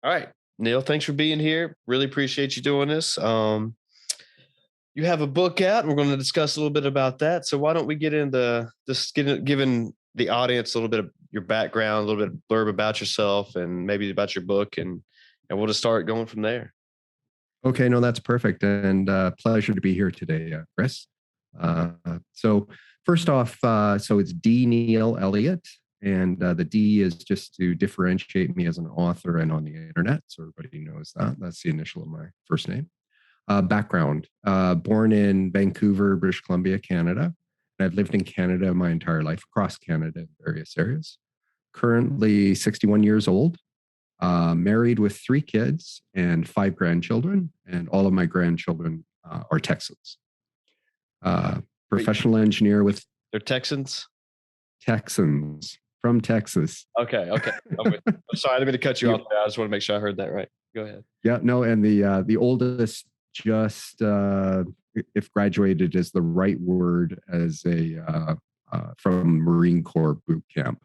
All right, Neil, thanks for being here. Really appreciate you doing this. You have a book out, and we're going to discuss a little bit about that. So why don't we get into just giving the audience a little bit of your background, a little bit of blurb about yourself, and maybe about your book, and we'll just start going from there. Okay, no, that's perfect, and pleasure to be here today, Chris. Uh, so first off, so it's D.Neil Elliott, and the D is just to differentiate me as an author and on the internet, so everybody knows that. That's the initial of my first name. Background, born in Vancouver, British Columbia, Canada. And I've lived in Canada my entire life, across Canada in various areas. Currently 61 years old, married with 3 kids and 5 grandchildren, and all of my grandchildren are Texans. Professional engineer with They're Texans? Texans from Texas. Okay. I'm sorry, I didn't mean to cut you off there. I just want to make sure I heard that right. Go ahead. Yeah, no, and the oldest just, if graduated is the right word, as a from Marine Corps boot camp.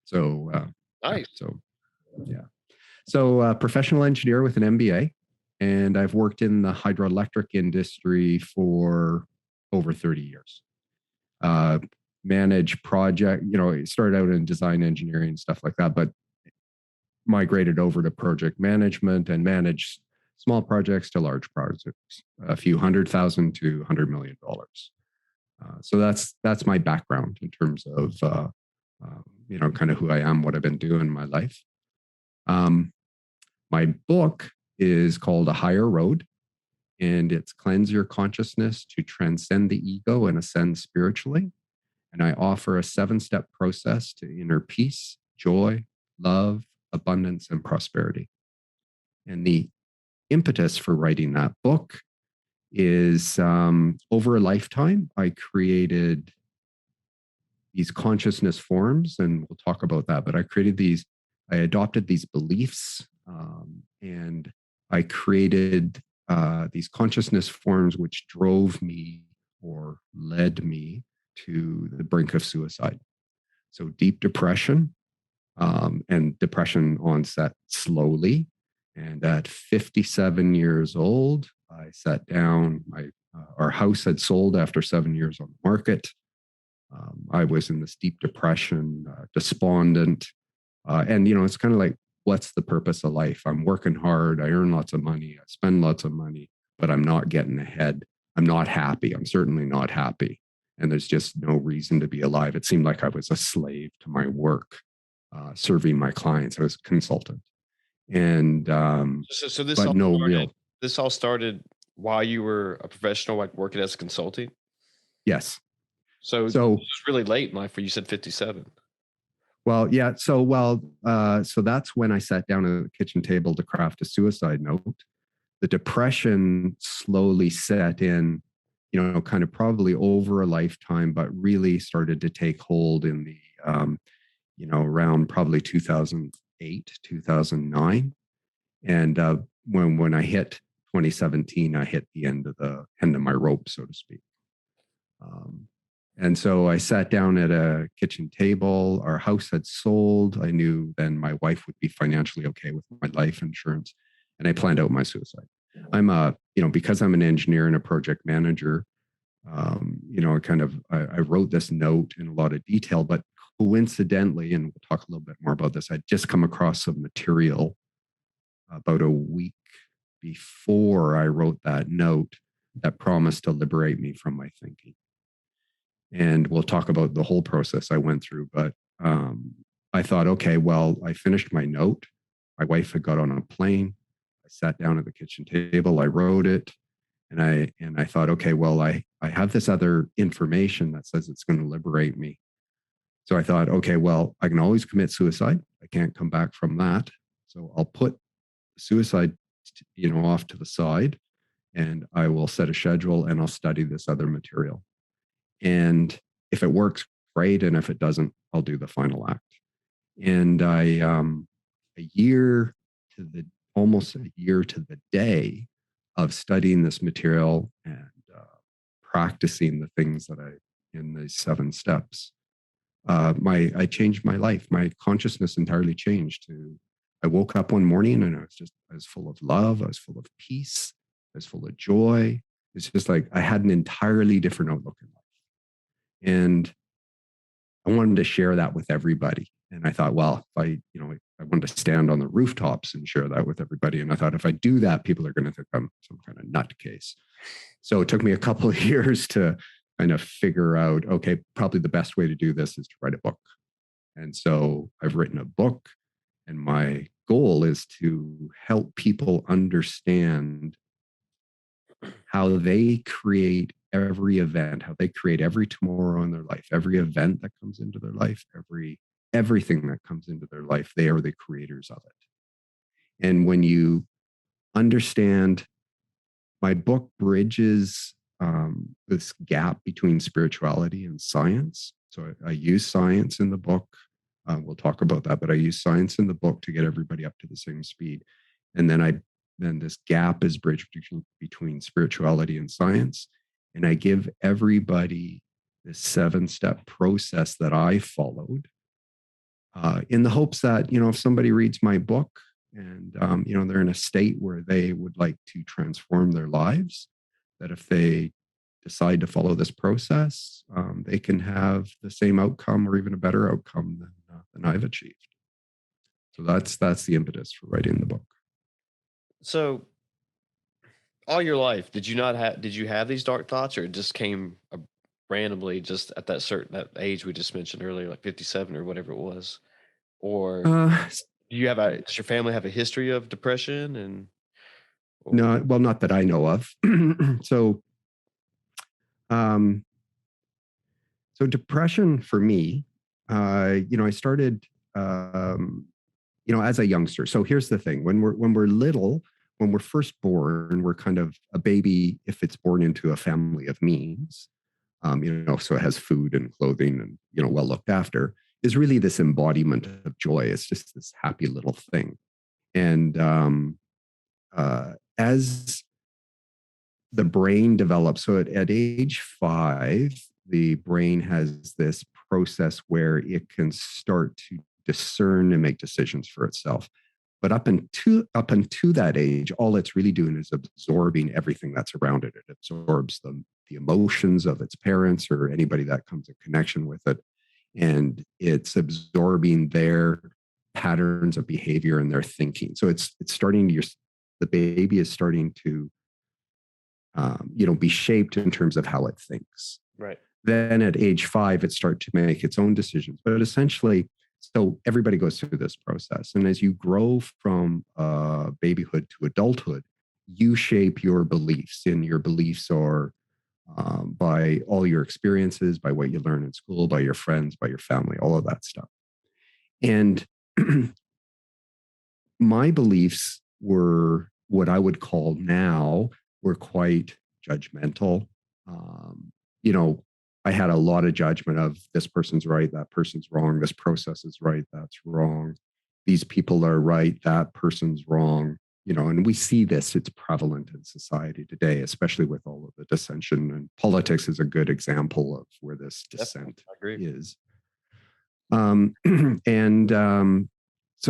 So nice. So yeah. So professional engineer with an MBA, and I've worked in the hydroelectric industry for over 30 years. Manage project, started out in design engineering and stuff like that, but migrated over to project management and managed small projects to large projects, a few $100,000 to $100 million. So that's my background in terms of kind of who I am, what I've been doing in my life. My book is called A Higher Road, and it's Cleanse Your Consciousness to Transcend the Ego and Ascend Spiritually. And I offer a 7-step process to inner peace, joy, love, abundance, and prosperity. And the impetus for writing that book is over a lifetime, I created these consciousness forms, and we'll talk about that, but I adopted these beliefs, and I created these consciousness forms which drove me or led me to the brink of suicide. So deep depression, and depression onset slowly. And at 57 years old, I sat down. Our house had sold after 7 years on the market. I was in this deep depression, despondent. And, it's kind of like, what's the purpose of life? I'm working hard. I earn lots of money. I spend lots of money, but I'm not getting ahead. I'm not happy. I'm certainly not happy. And there's just no reason to be alive. It seemed like I was a slave to my work, serving my clients. I was a consultant. And, so this but all no started, real. This all started while you were a professional, like working as a consulting? Yes. So it was really late in life where you said 57. Well, yeah. So that's when I sat down at the kitchen table to craft a suicide note. The depression slowly set in, kind of probably over a lifetime, but really started to take hold in the, around probably 2008, 2009. And when I hit 2017, I hit the end of my rope, so to speak. And so I sat down at a kitchen table. Our house had sold. I knew then my wife would be financially okay with my life insurance, and I planned out my suicide. Because I'm an engineer and a project manager, I wrote this note in a lot of detail, but coincidentally, and we'll talk a little bit more about this, I'd just come across some material about a week before I wrote that note that promised to liberate me from my thinking. And we'll talk about the whole process I went through. But I thought, okay, well, I finished my note. My wife had got on a plane. I sat down at the kitchen table. I wrote it. And I thought, okay, well, I have this other information that says it's going to liberate me. So I thought, okay, well, I can always commit suicide. I can't come back from that. So I'll put suicide, off to the side, and I will set a schedule and I'll study this other material. And if it works, great. And if it doesn't, I'll do the final act. And almost a year to the day of studying this material and practicing the things that in these 7 steps, I changed my life. My consciousness entirely changed I woke up one morning and I was full of love. I was full of peace. I was full of joy. It's just like I had an entirely different outlook in life. And I wanted to share that with everybody. And I thought, well, if I wanted to stand on the rooftops and share that with everybody. And I thought, if I do that, people are going to think I'm some kind of nutcase. So it took me a couple of years to kind of figure out, okay, probably the best way to do this is to write a book. And so I've written a book, and my goal is to help people understand how they create every event, how they create every tomorrow in their life, every event that comes into their life, everything that comes into their life, they are the creators of it. And when you understand, my book bridges this gap between spirituality and science. So I use science in the book. We'll talk about that, but I use science in the book to get everybody up to the same speed. And then this gap is bridged between spirituality and science. And I give everybody this 7-step process that I followed, in the hopes that, if somebody reads my book and, they're in a state where they would like to transform their lives, that if they decide to follow this process, they can have the same outcome or even a better outcome than I've achieved. So that's the impetus for writing the book. So all your life, did you have these dark thoughts, or it just came randomly just at that age we just mentioned earlier, like 57 or whatever it was? Or does your family have a history of depression No, well, not that I know of. So, so depression for me, I started, as a youngster. So here's the thing: when we're little, when we're first born, we're kind of a baby if it's born into a family of means. So it has food and clothing and well looked after. Is really this embodiment of joy. It's just this happy little thing, and as the brain develops, so at age 5, the brain has this process where it can start to discern and make decisions for itself. But up until that age, all it's really doing is absorbing everything that's around it. It absorbs the emotions of its parents or anybody that comes in connection with it. And it's absorbing their patterns of behavior and their thinking. So it's starting to, the baby is starting to, be shaped in terms of how it thinks. right? Then at age 5, it starts to make its own decisions. But essentially, so everybody goes through this process. And as you grow from babyhood to adulthood, you shape your beliefs. And your beliefs are by all your experiences, by what you learn in school, by your friends, by your family, all of that stuff. And my beliefs were what I would call now were quite judgmental. I had a lot of judgment of this person's right, that person's wrong, this process is right, that's wrong. These people are right, that person's wrong. And we see this, it's prevalent in society today, especially with all of the dissension, and politics is a good example of where this dissent is. So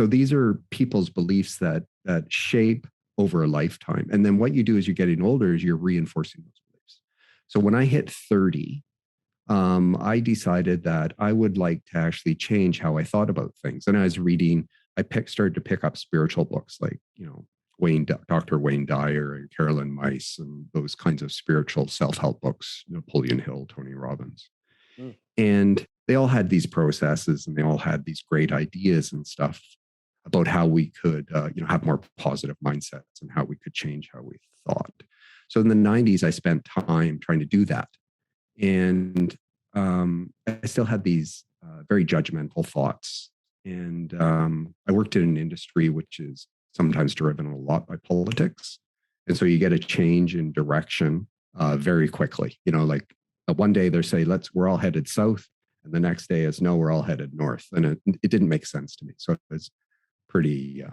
these are people's beliefs that shape over a lifetime. And then what you do as you're getting older is you're reinforcing those beliefs. So when I hit 30, I decided that I would like to actually change how I thought about things. And I was reading, started to pick up spiritual books like, Dr. Wayne Dyer and Carolyn Myss and those kinds of spiritual self-help books, Napoleon Hill, Tony Robbins. Mm. And they all had these processes and they all had these great ideas and stuff about how we could, have more positive mindsets and how we could change how we thought. So in the 90s, I spent time trying to do that. And I still had these very judgmental thoughts. And I worked in an industry which is sometimes driven a lot by politics. And so you get a change in direction very quickly. Like one day they say, we're all headed south. And the next day is, no, we're all headed north. And it didn't make sense to me. So it was pretty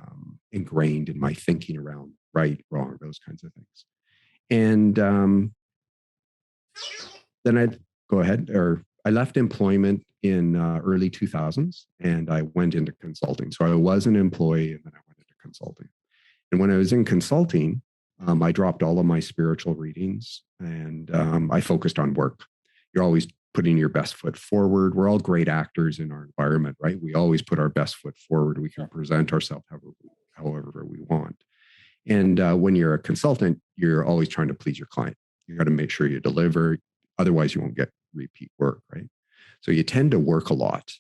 ingrained in my thinking around right, wrong, those kinds of things. And then I left employment in early 2000s and I went into consulting. So I was an employee and then I went consulting. And when I was in consulting, I dropped all of my spiritual readings and I focused on work. You're always putting your best foot forward. We're all great actors in our environment, right? We always put our best foot forward. We can present ourselves however we want. And when you're a consultant, you're always trying to please your client. You got to make sure you deliver. Otherwise, you won't get repeat work, right? So you tend to work a lot.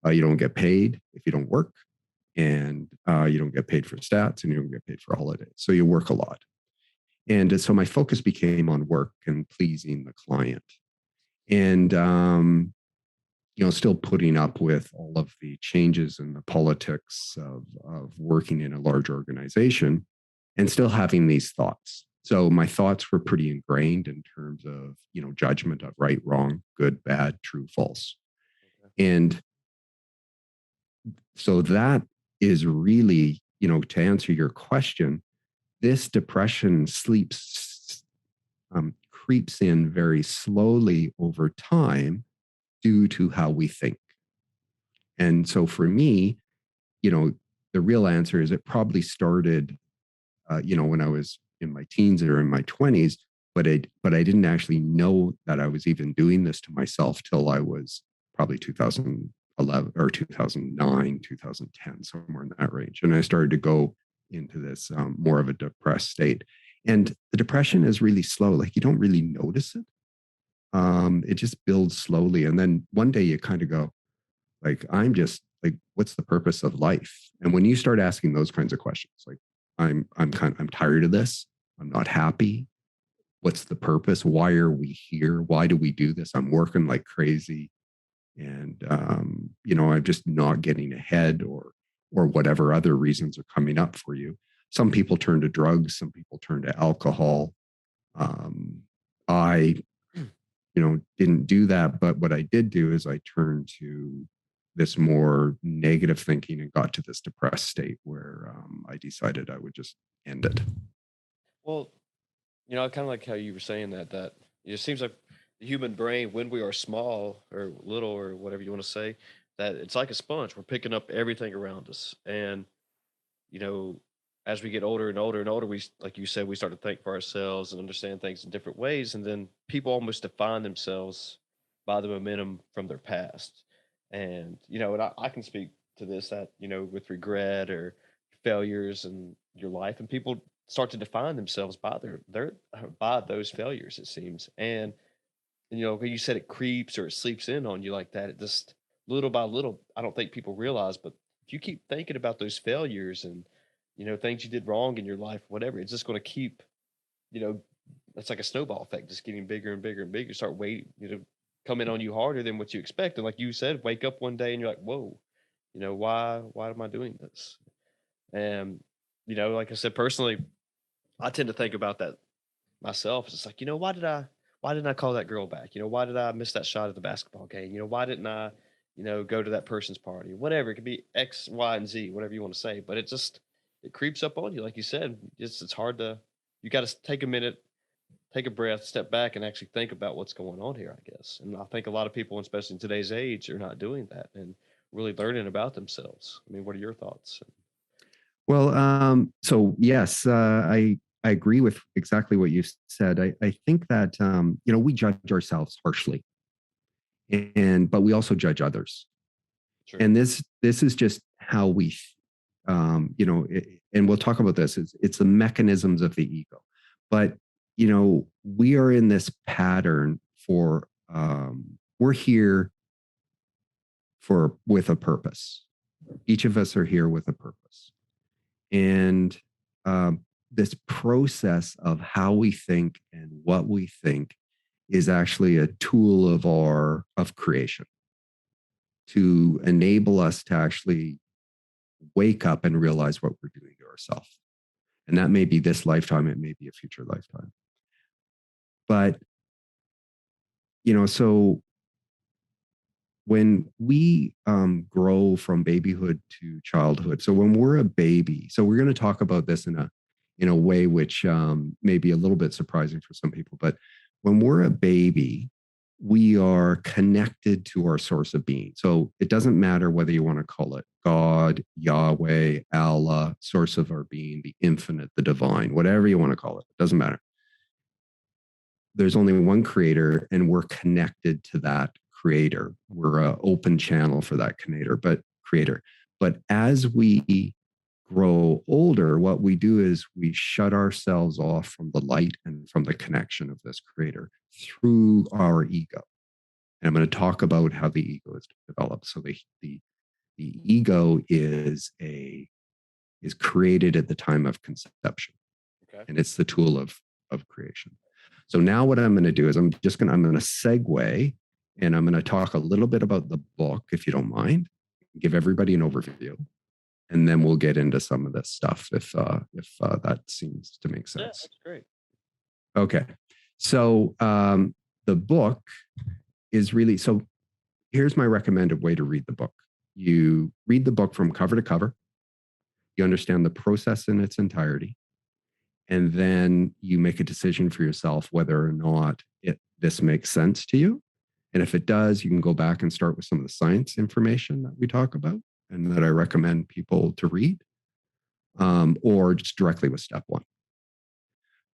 You don't get paid if you don't work, and you don't get paid for stats, and you don't get paid for holidays. So you work a lot. And so my focus became on work and pleasing the client. And still putting up with all of the changes in the politics of working in a large organization and still having these thoughts. So my thoughts were pretty ingrained in terms of, judgment of right, wrong, good, bad, true, false. And so that is really, to answer your question, this depression creeps in very slowly over time due to how we think. And so for me, the real answer is it probably started, when I was in my teens or in my 20s, but I didn't actually know that I was even doing this to myself till I was probably 2011 or 2009, 2010, somewhere in that range. And I started to go into this more of a depressed state. And the depression is really slow. Like you don't really notice it. It just builds slowly. And then one day you kind of go, like, I'm just like, what's the purpose of life? And when you start asking those kinds of questions, like, I'm tired of this. I'm not happy. What's the purpose? Why are we here? Why do we do this? I'm working like crazy. And, I'm just not getting ahead or whatever other reasons are coming up for you. Some people turn to drugs. Some people turn to alcohol. I didn't do that. But what I did do is I turned to this more negative thinking and got to this depressed state where I decided I would just end it. Well, I kind of like how you were saying that it seems like the human brain, when we are small or little or whatever you want to say, that it's like a sponge. We're picking up everything around us, and you know, as we get older and older and older, like you said, we start to think for ourselves and understand things in different ways. And then people almost define themselves by the momentum from their past. And, and I can speak to this that, with regret or failures in your life, and people start to define themselves by by those failures, it seems. And when you said it creeps or it sleeps in on you like that, it just little by little, I don't think people realize, but if you keep thinking about those failures and, things you did wrong in your life, whatever, it's just going to keep, you know, it's like a snowball effect, just getting bigger and bigger and bigger. Start waiting, coming on you harder than what you expect. And like you said, wake up one day and you're like, whoa, why am I doing this? And, like I said, personally, I tend to think about that myself. It's like, why didn't I call that girl back? Why did I miss that shot at the basketball game? Why didn't I, go to that person's party? Whatever. It could be X, Y, and Z, whatever you want to say. But it creeps up on you. Like you said, it's hard to, you got to take a minute, take a breath, step back and actually think about what's going on here, I guess. And I think a lot of people, especially in today's age, are not doing that and really learning about themselves. I mean, what are your thoughts? Well, so yes, I agree with exactly what you said. I think that we judge ourselves harshly, but we also judge others. Sure. And this is just how we, and we'll talk about this. It's the mechanisms of the ego, but we are in this pattern for we're here with a purpose. Each of us are here with a purpose. And this process of how we think and what we think is actually a tool of creation to enable us to actually wake up and realize what we're doing to ourselves. And that may be this lifetime, it may be a future lifetime. But so when we grow from babyhood to childhood, so when we're a baby, so we're going to talk about this in a way which may be a little bit surprising for some people, but when we're a baby, we are connected to our source of being. So it doesn't matter whether you want to call it God, Yahweh, Allah, source of our being, the infinite, the divine, whatever you want to call it, it doesn't matter. There's only one creator, and we're connected to that creator. We're an open channel for that creator. But as we grow older, what we do is we shut ourselves off from the light and from the connection of this creator through our ego. And I'm going to talk about how the ego is developed. So the ego is created at the time of conception. Okay. And it's the tool of creation. So now what I'm going to do is I'm going to segue, and I'm going to talk a little bit about the book, if you don't mind, give everybody an overview, and then we'll get into some of this stuff if that seems to make sense. Yeah, that's great. Okay. So the book is really, so here's my recommended way to read the book. You read the book from cover to cover. You understand the process in its entirety. And then you make a decision for yourself whether or not this makes sense to you. And if it does, you can go back and start with some of the science information that we talk about and that I recommend people to read, or just directly with step one.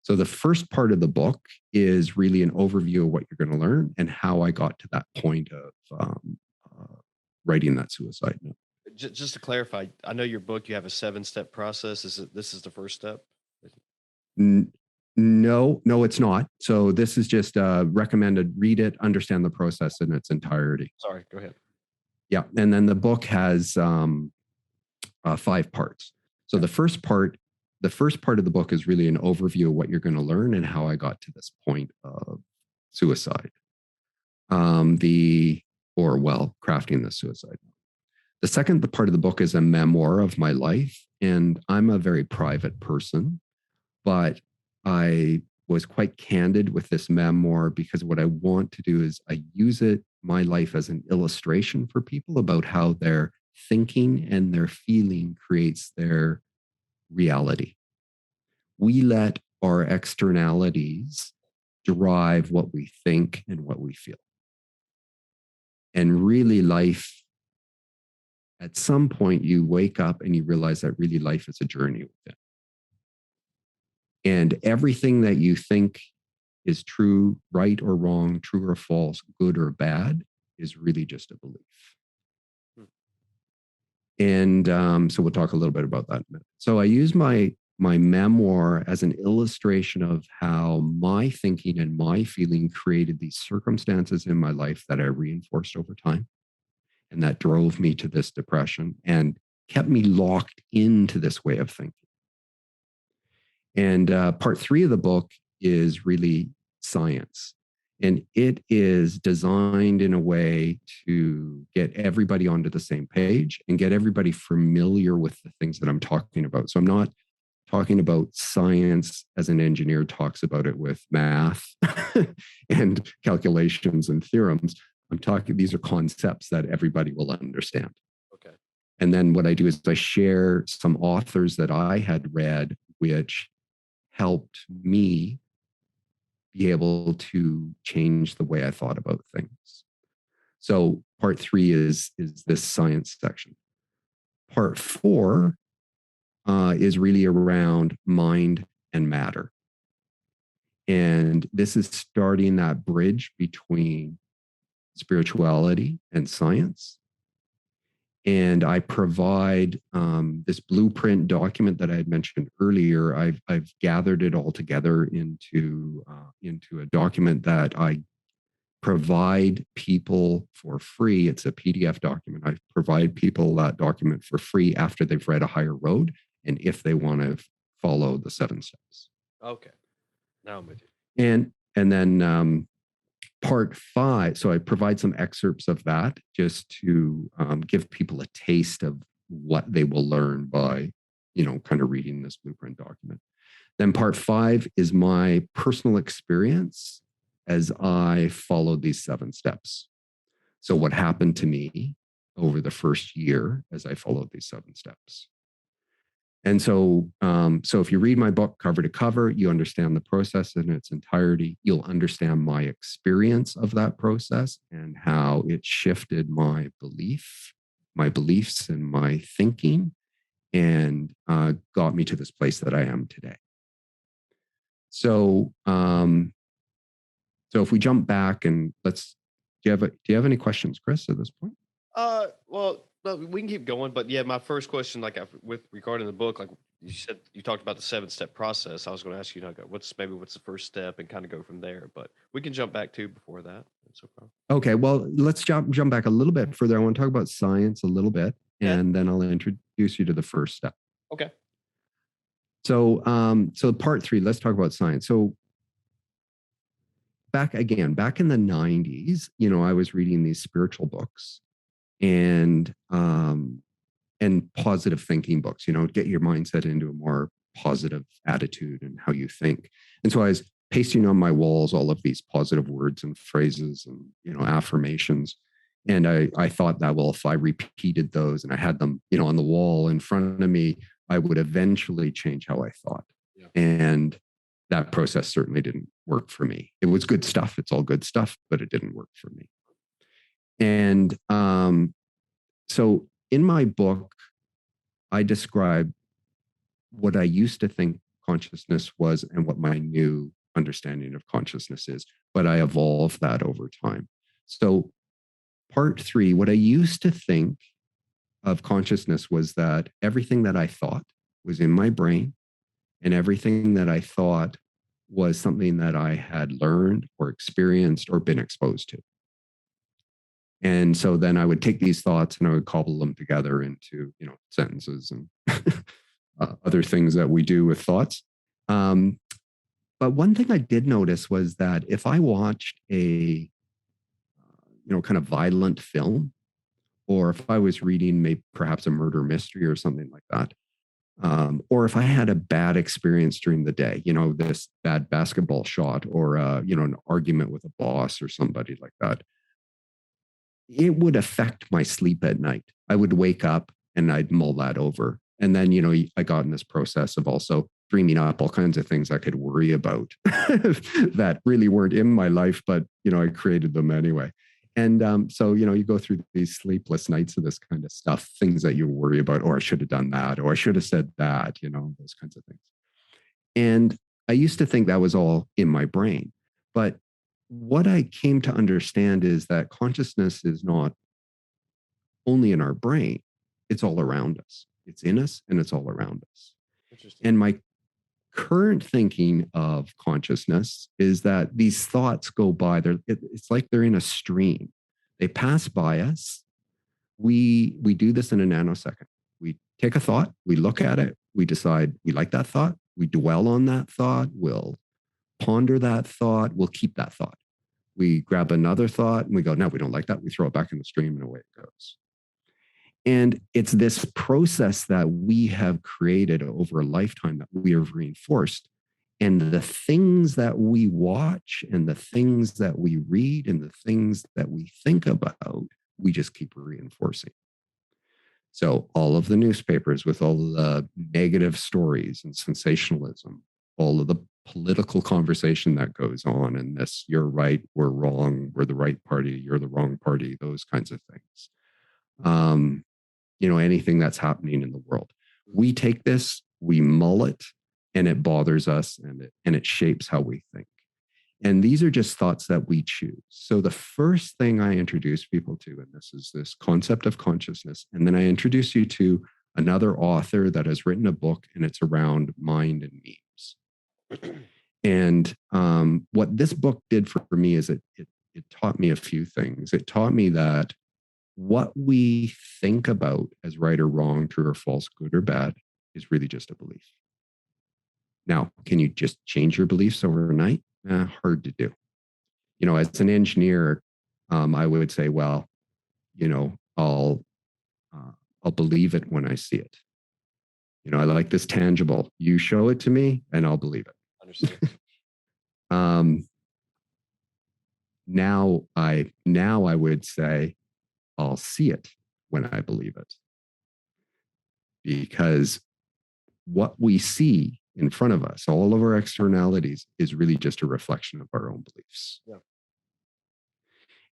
So the first part of the book is really an overview of what you're going to learn and how I got to that point of writing that suicide note. Just to clarify, I know your book, you have a 7-step process. This is the first step? No, it's not. So this is just recommended. Read it, understand the process in its entirety. Sorry, go ahead. Yeah, and then the book has 5 parts. So the first part of the book is really an overview of what you're going to learn and how I got to this point of suicide. Crafting the suicide. The second part of the book is a memoir of my life, and I'm a very private person, but I was quite candid with this memoir because what I want to do is I use my life as an illustration for people about how their thinking and their feeling creates their reality. We let our externalities drive what we think and what we feel. And really life, at some point you wake up and you realize that really life is a journey within. And everything that you think is true, right or wrong, true or false, good or bad, is really just a belief. And so we'll talk a little bit about that in a minute. So I use my memoir as an illustration of how my thinking and my feeling created these circumstances in my life that I reinforced over time. And that drove me to this depression and kept me locked into this way of thinking. And part 3 of the book is really science. And it is designed in a way to get everybody onto the same page and get everybody familiar with the things that I'm talking about. So I'm not talking about science as an engineer talks about it with math and calculations and theorems. These are concepts that everybody will understand. Okay. And then what I do is I share some authors that I had read, which helped me be able to change the way I thought about things. So part 3 is this science section. Part 4 is really around mind and matter. And this is starting that bridge between spirituality and science. And I provide this blueprint document that I had mentioned earlier. I've gathered it all together into a document that I provide people for free. It's a PDF document. I provide people that document for free after they've read A Higher Road and if they want to follow the 7 steps. Okay, now I'm with you. And then part 5, so I provide some excerpts of that just to give people a taste of what they will learn by, kind of reading this blueprint document. Then part 5 is my personal experience as I followed these 7 steps. So what happened to me over the first year as I followed these 7 steps. And so if you read my book cover to cover, you understand the process in its entirety. You'll understand my experience of that process and how it shifted my beliefs and my thinking, and got me to this place that I am today. So, so if we jump back and do you have any questions, Chris, at this point? Well, no, we can keep going, but yeah, my first question, like with regarding the book, like you said, you talked about the 7-step process. I was going to ask you, what's the first step, and kind of go from there. But we can jump back to before that. That's no problem. Okay, well, let's jump back a little bit further. I want to talk about science a little bit, and then I'll introduce you to the first step. Okay. So, so part 3, let's talk about science. So back in the 90s, I was reading these spiritual books and positive thinking books, get your mindset into a more positive attitude and how you think. And so I was pasting on my walls all of these positive words and phrases and, affirmations. And I thought that, well, if I repeated those and I had them, on the wall in front of me, I would eventually change how I thought. Yeah. And that process certainly didn't work for me. It was good stuff. It's all good stuff, but it didn't work for me. And so in my book, I describe what I used to think consciousness was and what my new understanding of consciousness is, but I evolved that over time. So part 3, what I used to think of consciousness was that everything that I thought was in my brain, and everything that I thought was something that I had learned or experienced or been exposed to. And so then I would take these thoughts and I would cobble them together into, sentences and other things that we do with thoughts. But one thing I did notice was that if I watched a, kind of violent film, or if I was reading maybe perhaps a murder mystery or something like that, or if I had a bad experience during the day, this bad basketball shot, or an argument with a boss or somebody like that, it would affect my sleep at night. I would wake up and I'd mull that over. And then, I got in this process of also dreaming up all kinds of things I could worry about that really weren't in my life, but, I created them anyway. And so, you go through these sleepless nights of this kind of stuff, things that you worry about, or I should have done that, or I should have said that, those kinds of things. And I used to think that was all in my brain. But what I came to understand is that consciousness is not only in our brain, it's all around us. It's in us and it's all around us. And my current thinking of consciousness is that these thoughts go by. It's like they're in a stream. They pass by us. We do this in a nanosecond. We take a thought, we look at it, we decide we like that thought, we dwell on that thought, we'll ponder that thought, we'll keep that thought. We grab another thought and we go, no, we don't like that. We throw it back in the stream and away it goes. And it's this process that we have created over a lifetime that we have reinforced. And the things that we watch and the things that we read and the things that we think about, we just keep reinforcing. So all of the newspapers with all the negative stories and sensationalism, all of the political conversation that goes on, and this, you're right, we're wrong, we're the right party, you're the wrong party, those kinds of things. Anything that's happening in the world. We take this, we mull it, and it bothers us, and it shapes how we think. And these are just thoughts that we choose. So the first thing I introduce people to, and this is this concept of consciousness, and then I introduce you to another author that has written a book, and it's around mind and memes. And what this book did for me is it taught me a few things. It taught me that what we think about as right or wrong, true or false, good or bad, is really just a belief. Now, can you just change your beliefs overnight? Hard to do. As an engineer, I would say, well, I'll believe it when I see it. I like this tangible. You show it to me, and I'll believe it. Understand. Now I would say I'll see it when I believe it, because what we see in front of us, all of our externalities, is really just a reflection of our own beliefs. Yeah.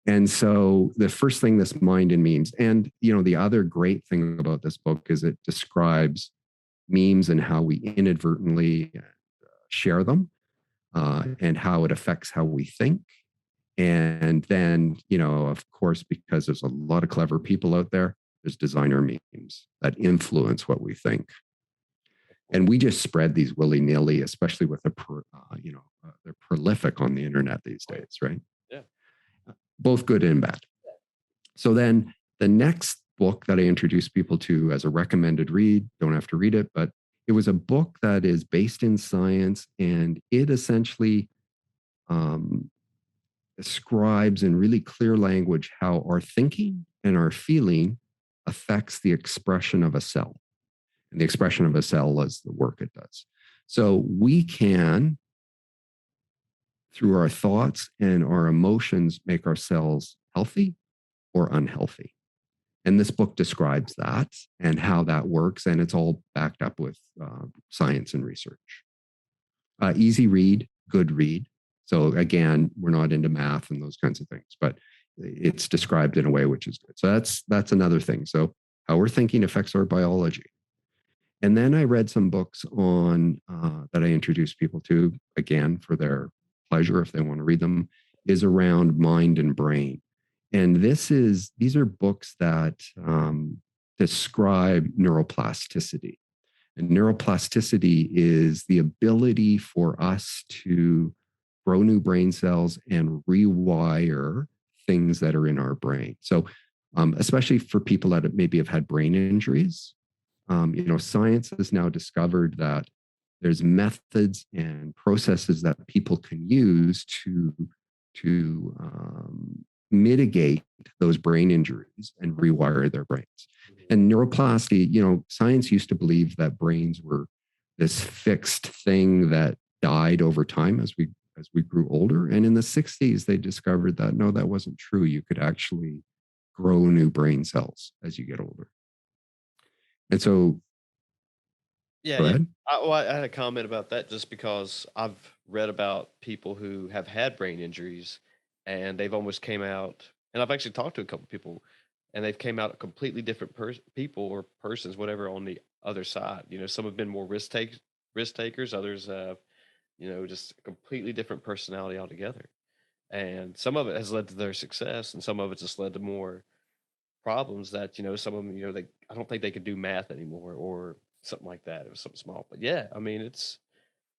And so the first thing this mind and memes, and the other great thing about this book is it describes memes and how we inadvertently share them, and how it affects how we think. And then, of course, because there's a lot of clever people out there, there's designer memes that influence what we think. And we just spread these willy-nilly, especially with they're prolific on the internet these days, right? Yeah. Both good and bad. So then the next book that I introduce people to as a recommended read, don't have to read it, but it was a book that is based in science, and it essentially describes in really clear language how our thinking and our feeling affects the expression of a cell. And the expression of a cell is the work it does. So we can, through our thoughts and our emotions, make our cells healthy or unhealthy. And this book describes that and how that works. And it's all backed up with science and research. Easy read, good read. So again, we're not into math and those kinds of things, but it's described in a way which is good. So that's another thing. So how we're thinking affects our biology. And then I read some books on that I introduced people to, again, for their pleasure, if they want to read them, is around mind and brain. And these are books that describe neuroplasticity. And neuroplasticity is the ability for us to grow new brain cells and rewire things that are in our brain. So especially for people that maybe have had brain injuries, science has now discovered that there's methods and processes that people can use to mitigate those brain injuries and rewire their brains. And neuroplasty, science used to believe that brains were this fixed thing that died over time as we grew older. And in the 60s, they discovered that no, that wasn't true. You could actually grow new brain cells as you get older. And so, Yeah, go yeah. ahead. I had a comment about that just because I've read about people who have had brain injuries and they've almost came out, and I've actually talked to a couple people, and they've came out completely different people or persons, whatever, on the other side. Some have been more risk takers, others have, just a completely different personality altogether. And some of it has led to their success, and some of it's just led to more problems that, some of them, I don't think they could do math anymore or something like that. It was something small. But yeah, I mean, it's,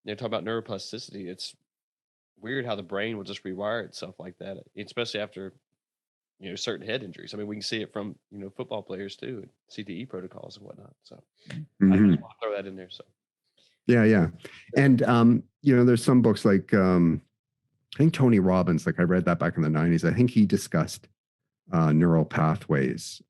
talk about neuroplasticity. It's weird how the brain will just rewire itself like that, especially after, certain head injuries. I mean, we can see it from, football players too, and CTE protocols and whatnot. So I just want to throw that in there. So yeah. And, there's some books like, I think Tony Robbins, like I read that back in the 90s. I think he discussed neural pathways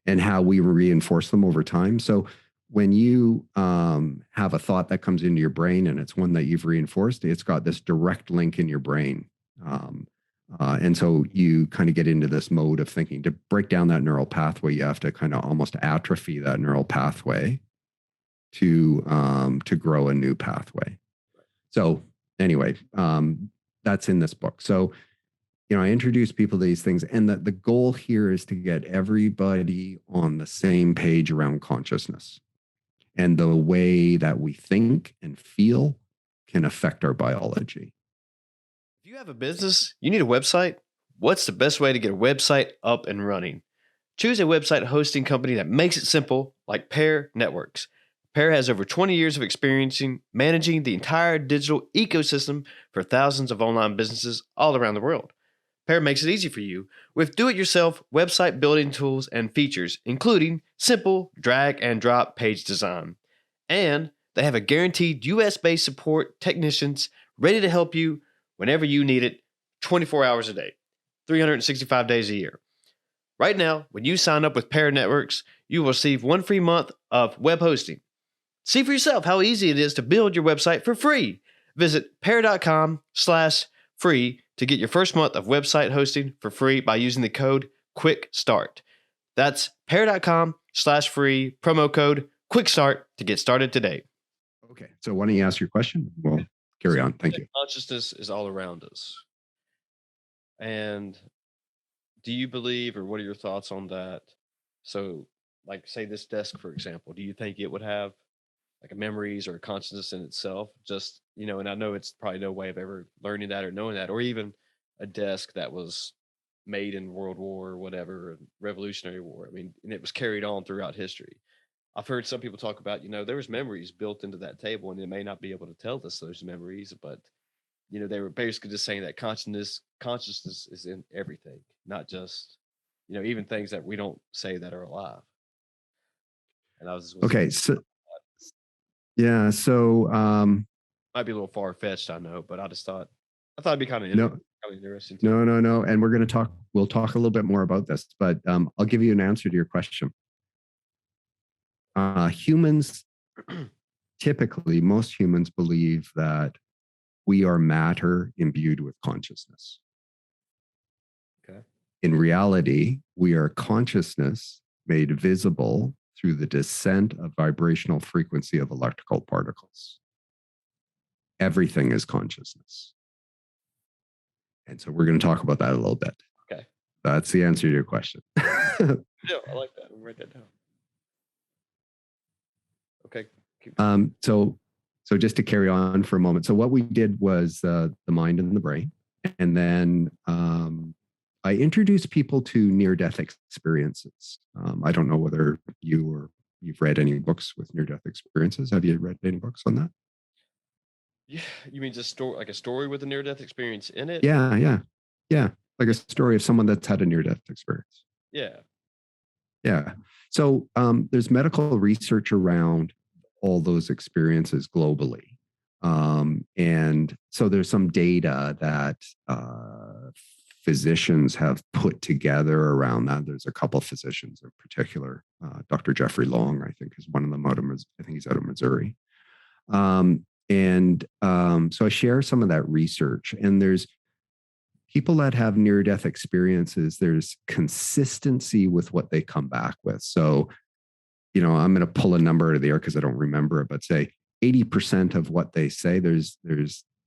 and how we reinforce them over time. So when you have a thought that comes into your brain and it's one that you've reinforced, it's got this direct link in your brain. And so you kind of get into this mode of thinking. To break down that neural pathway, you have to kind of almost atrophy that neural pathway to grow a new pathway. So anyway, that's in this book. So, I introduce people to these things, and the goal here is to get everybody on the same page around consciousness and the way that we think and feel can affect our biology. if you have a business, you need a website. What's the best way to get a website up and running? Choose a website hosting company that makes it simple, like Pair Networks. Pair has over 20 years of experience managing the entire digital ecosystem for thousands of online businesses all around the world. Pair makes it easy for you with do-it-yourself website building tools and features, including simple drag and drop page design. And they have a guaranteed US-based support technicians ready to help you whenever you need it, 24 hours a day, 365 days a year. Right now, when you sign up with Pair Networks, you will receive 1 free month of web hosting. See for yourself how easy it is to build your website for free. Visit pair.com/free to get your first month of website hosting for free by using the code QUICKSTART. That's pair.com/free, promo code quick start to get started today. Okay, so why don't you ask your question? We'll carry on. Thank you. Consciousness is all around us. And do you believe, or what are your thoughts on that? So, like, say this desk, for example, do you think it would have like a memories or a consciousness in itself? Just, and I know it's probably no way of ever learning that or knowing that, or even a desk that was made in World War or whatever, or Revolutionary War. I mean, and it was carried on throughout history. I've heard some people talk about, there was memories built into that table, and they may not be able to tell us those memories, but they were basically just saying that consciousness is in everything, not just, even things that we don't say that are alive. And I was Okay, so yeah, so might be a little far fetched, I know, but I thought it'd be kind of interesting too. No. And we'll talk a little bit more about this, but I'll give you an answer to your question. Humans, typically, most humans believe that we are matter imbued with consciousness. Okay. In reality, we are consciousness made visible through the descent of vibrational frequency of electrical particles. Everything is consciousness. And so we're going to talk about that a little bit. Okay. That's the answer to your question. Yeah, I like that. I'll write that down. Okay. So just to carry on for a moment. So what we did was the mind and the brain. And then I introduced people to near-death experiences. I don't know whether you've read any books with near-death experiences. Have you read any books on that? Yeah, you mean just like a story with a near-death experience in it? Yeah. Like a story of someone that's had a near-death experience. Yeah. So there's medical research around all those experiences globally. And so there's some data that physicians have put together around that. There's a couple of physicians in particular. Dr. Jeffrey Long, I think, is one of them I think he's out of Missouri. So I share some of that research, and there's people that have near-death experiences, there's consistency with what they come back with. So, I'm going to pull a number out of the air because I don't remember it, but say 80% of what they say, there's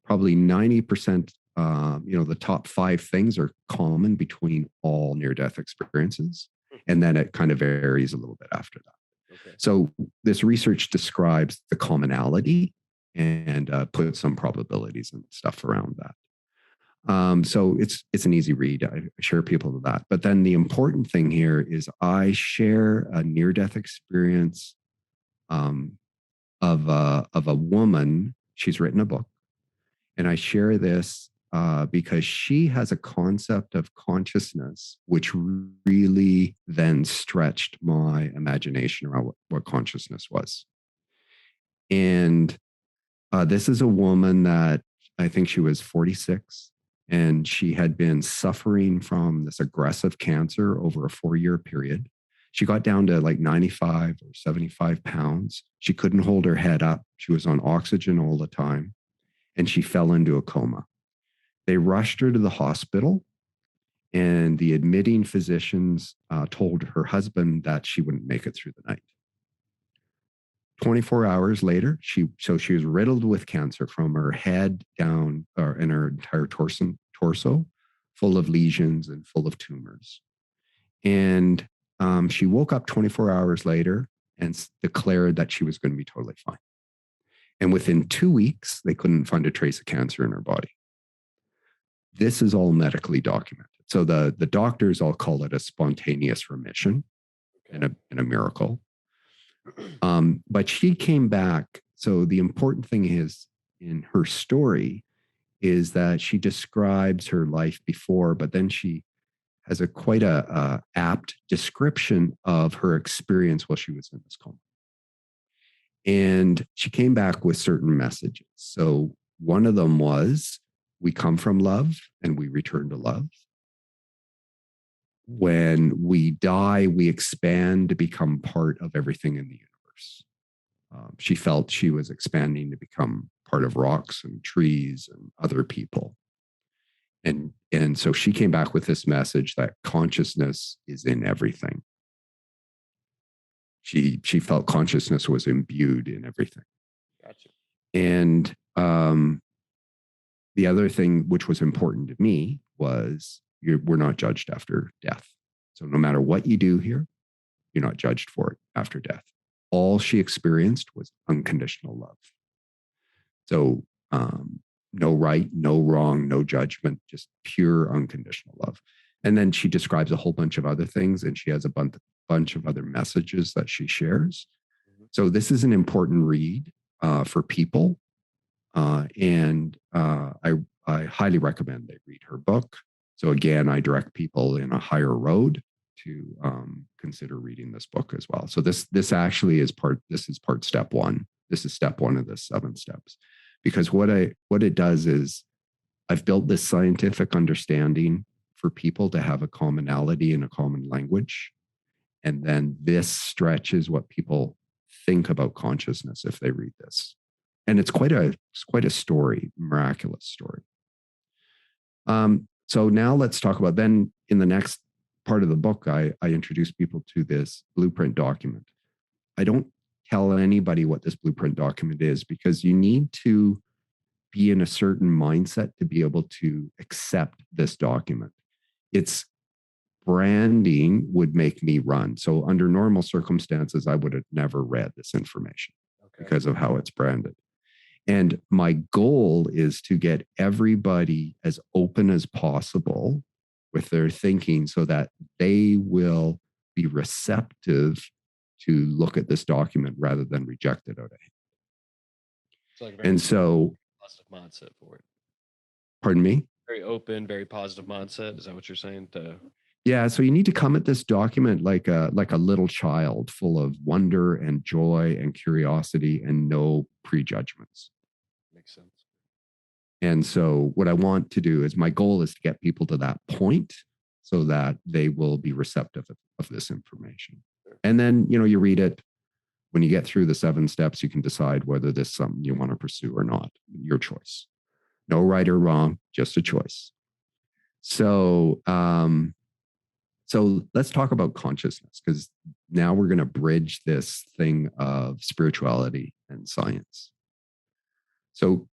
probably 90%, the top 5 things are common between all near-death experiences. And then it kind of varies a little bit after that. Okay. So this research describes the commonality and put some probabilities and stuff around that. So it's an easy read. I share people with that. But then the important thing here is I share a near-death experience of a woman. She's written a book, and I share this because she has a concept of consciousness which really then stretched my imagination around what consciousness was. And this is a woman that I think she was 46. And she had been suffering from this aggressive cancer over a 4-year period. She got down to like 95 or 75 pounds. She couldn't hold her head up. She was on oxygen all the time. And she fell into a coma. They rushed her to the hospital. And the admitting physicians told her husband that she wouldn't make it through the night. 24 hours later, she was riddled with cancer from her head down, in her entire torso, full of lesions and full of tumors. And she woke up 24 hours later and declared that she was going to be totally fine. And within 2 weeks, they couldn't find a trace of cancer in her body. This is all medically documented. So the doctors all call it a spontaneous remission and a miracle. But she came back. So the important thing is in her story is that she describes her life before, but then she has quite a apt description of her experience while she was in this coma. And she came back with certain messages. So one of them was, we come from love and we return to love. When we die, we expand to become part of everything in the universe. She felt she was expanding to become part of rocks and trees and other people. And so she came back with this message that consciousness is in everything. she felt consciousness was imbued in everything. Gotcha. And the other thing which was important to me was we're not judged after death. So no matter what you do here, you're not judged for it after death. All she experienced was unconditional love. So no right, no wrong, no judgment, just pure unconditional love. And then she describes a whole bunch of other things, and she has a bunch of other messages that she shares. So this is an important read for people. I highly recommend they read her book. So again, I direct people in a higher road to consider reading this book as well. So this actually is part step one. This is step one of the 7 steps. Because what it does is I've built this scientific understanding for people to have a commonality and a common language. And then this stretches what people think about consciousness if they read this. And it's quite a story, miraculous story. So now let's talk about, then in the next part of the book, I introduce people to this blueprint document. I don't tell anybody what this blueprint document is, because you need to be in a certain mindset to be able to accept this document. Its branding would make me run. So under normal circumstances, I would have never read this information because of how it's branded. And my goal is to get everybody as open as possible with their thinking so that they will be receptive to look at this document rather than reject it out of hand. It's like a very positive mindset for it. Pardon me? Very open, very positive mindset. Is that what you're saying? Yeah, so you need to come at this document like a little child, full of wonder and joy and curiosity and no prejudgments. Makes sense. And so what I want to do is, my goal is to get people to that point so that they will be receptive of this information. Sure. And then, you read it. When you get through the 7 steps, you can decide whether this is something you want to pursue or not. Your choice. No right or wrong, just a choice. So let's talk about consciousness, because now we're going to bridge this thing of spirituality and science. So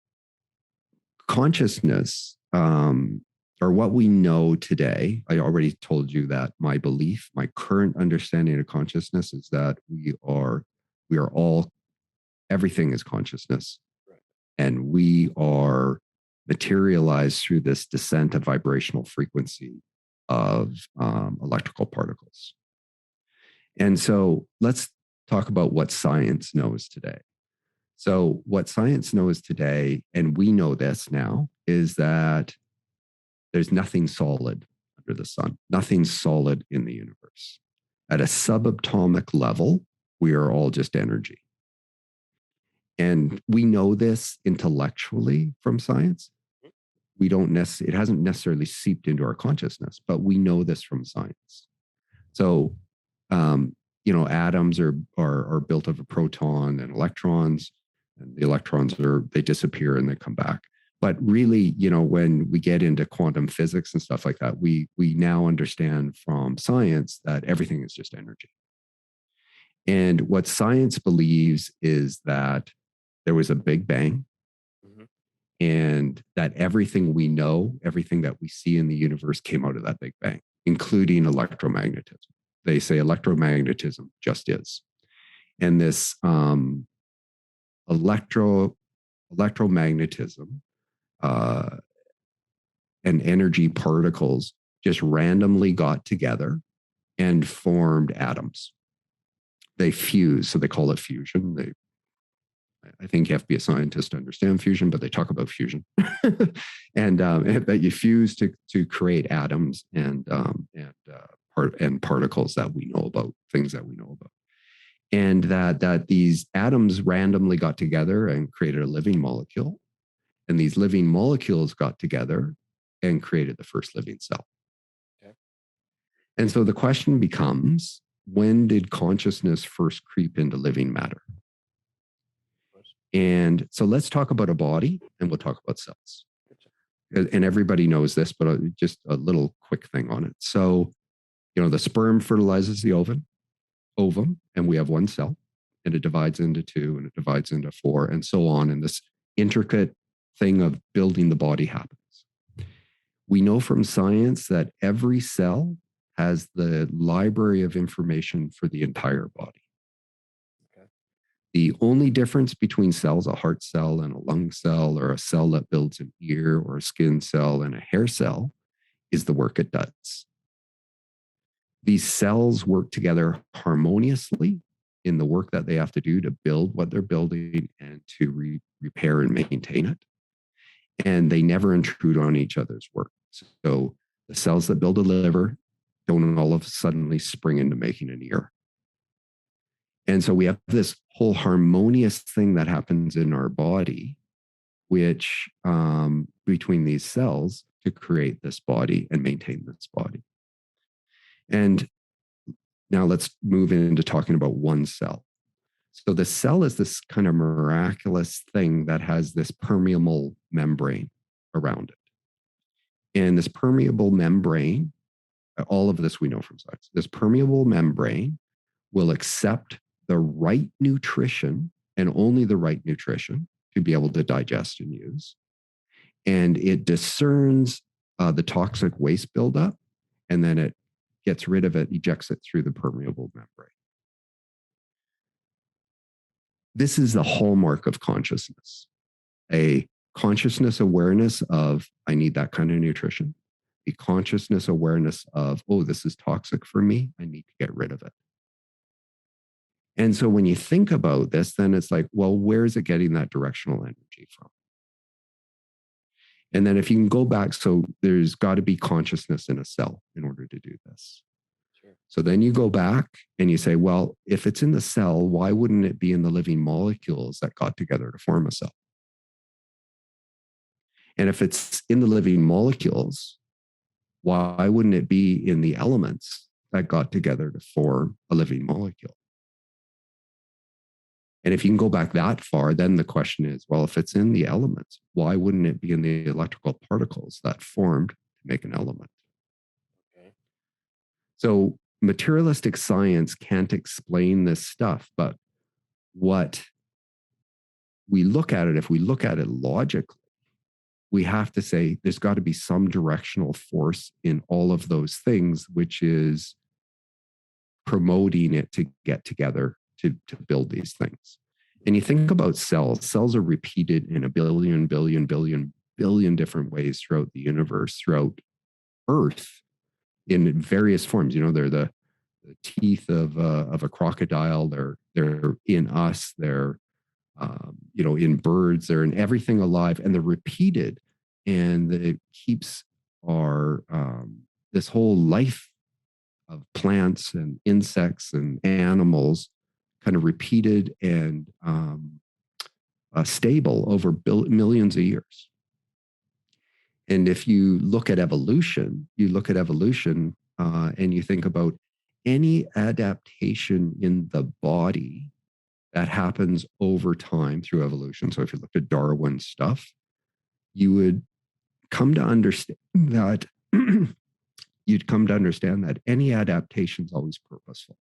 consciousness, or what we know today, I already told you that my belief, my current understanding of consciousness is that we are all, everything is consciousness. Right. And we are materialized through this descent of vibrational frequency of electrical particles. And so let's talk about what science knows today. So what science knows today, and we know this now, is that there's nothing solid under the sun, nothing solid in the universe. At a subatomic level, we are all just energy. And we know this intellectually from science. It hasn't necessarily seeped into our consciousness, but we know this from science. So, atoms are built of a proton and electrons, and the electrons they disappear and they come back. But really, when we get into quantum physics and stuff like that, we now understand from science that everything is just energy. And what science believes is that there was a Big Bang, and that everything we know, everything that we see in the universe came out of that Big Bang, including electromagnetism. They say electromagnetism just is. And this electromagnetism and energy particles just randomly got together and formed atoms. They fuse, so they call it fusion. I think you have to be a scientist to understand fusion, but they talk about fusion, and that you fuse to create atoms and particles that we know about, things that we know about, and that these atoms randomly got together and created a living molecule, and these living molecules got together and created the first living cell. Okay. And so the question becomes, when did consciousness first creep into living matter? And so let's talk about a body, and we'll talk about cells. And everybody knows this, but just a little quick thing on it. So, the sperm fertilizes the ovum, and and we have one cell, and it divides into two, and it divides into four, and so on. And this intricate thing of building the body happens. We know from science that every cell has the library of information for the entire body. Okay. The only difference between cells, a heart cell and a lung cell, or a cell that builds an ear, or a skin cell and a hair cell, is the work it does. These cells work together harmoniously in the work that they have to do to build what they're building and to repair and maintain it. And they never intrude on each other's work. So the cells that build a liver don't all of a sudden spring into making an ear. And so we have this whole harmonious thing that happens in our body, which between these cells to create this body and maintain this body. And now let's move into talking about one cell. So the cell is this kind of miraculous thing that has this permeable membrane around it. And this permeable membrane, all of this we know from science, this permeable membrane will accept the right nutrition and only the right nutrition to be able to digest and use. And it discerns the toxic waste buildup, and then it gets rid of it, ejects it through the permeable membrane. This is the hallmark of consciousness, a consciousness awareness of, I need that kind of nutrition, a consciousness awareness of, oh, this is toxic for me, I need to get rid of it. And so when you think about this, then it's like, well, where is it getting that directional energy from? And then if you can go back, so there's got to be consciousness in a cell in order to do this. Sure. So then you go back and you say, well, if it's in the cell, why wouldn't it be in the living molecules that got together to form a cell? And if it's in the living molecules, why wouldn't it be in the elements that got together to form a living molecule? And if you can go back that far, then the question is, well, if it's in the elements, why wouldn't it be in the electrical particles that formed to make an element? Okay. So materialistic science can't explain this stuff, but what we look at it, if we look at it logically, we have to say there's got to be some directional force in all of those things, which is promoting it to get together to build these things. And you think about cells are repeated in a billion different ways throughout the universe, throughout Earth, in various forms. You know, they're the teeth of a crocodile. They're in us. They're in birds. They're in everything alive, and they're repeated, and it keeps our this whole life of plants and insects and animals kind of repeated and stable over millions of years. And if you look at evolution, and you think about any adaptation in the body that happens over time through evolution. So if you looked at Darwin's stuff, you would come to understand that any adaptation is always purposeful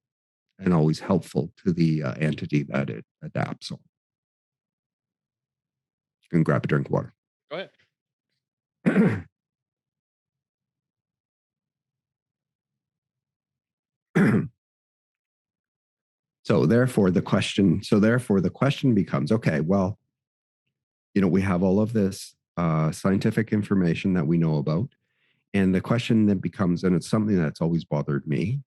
and always helpful to the entity that it adapts on. You can grab a drink of water. Go ahead. So therefore the question becomes, okay, well, we have all of this scientific information that we know about. And the question then becomes, and it's something that's always bothered me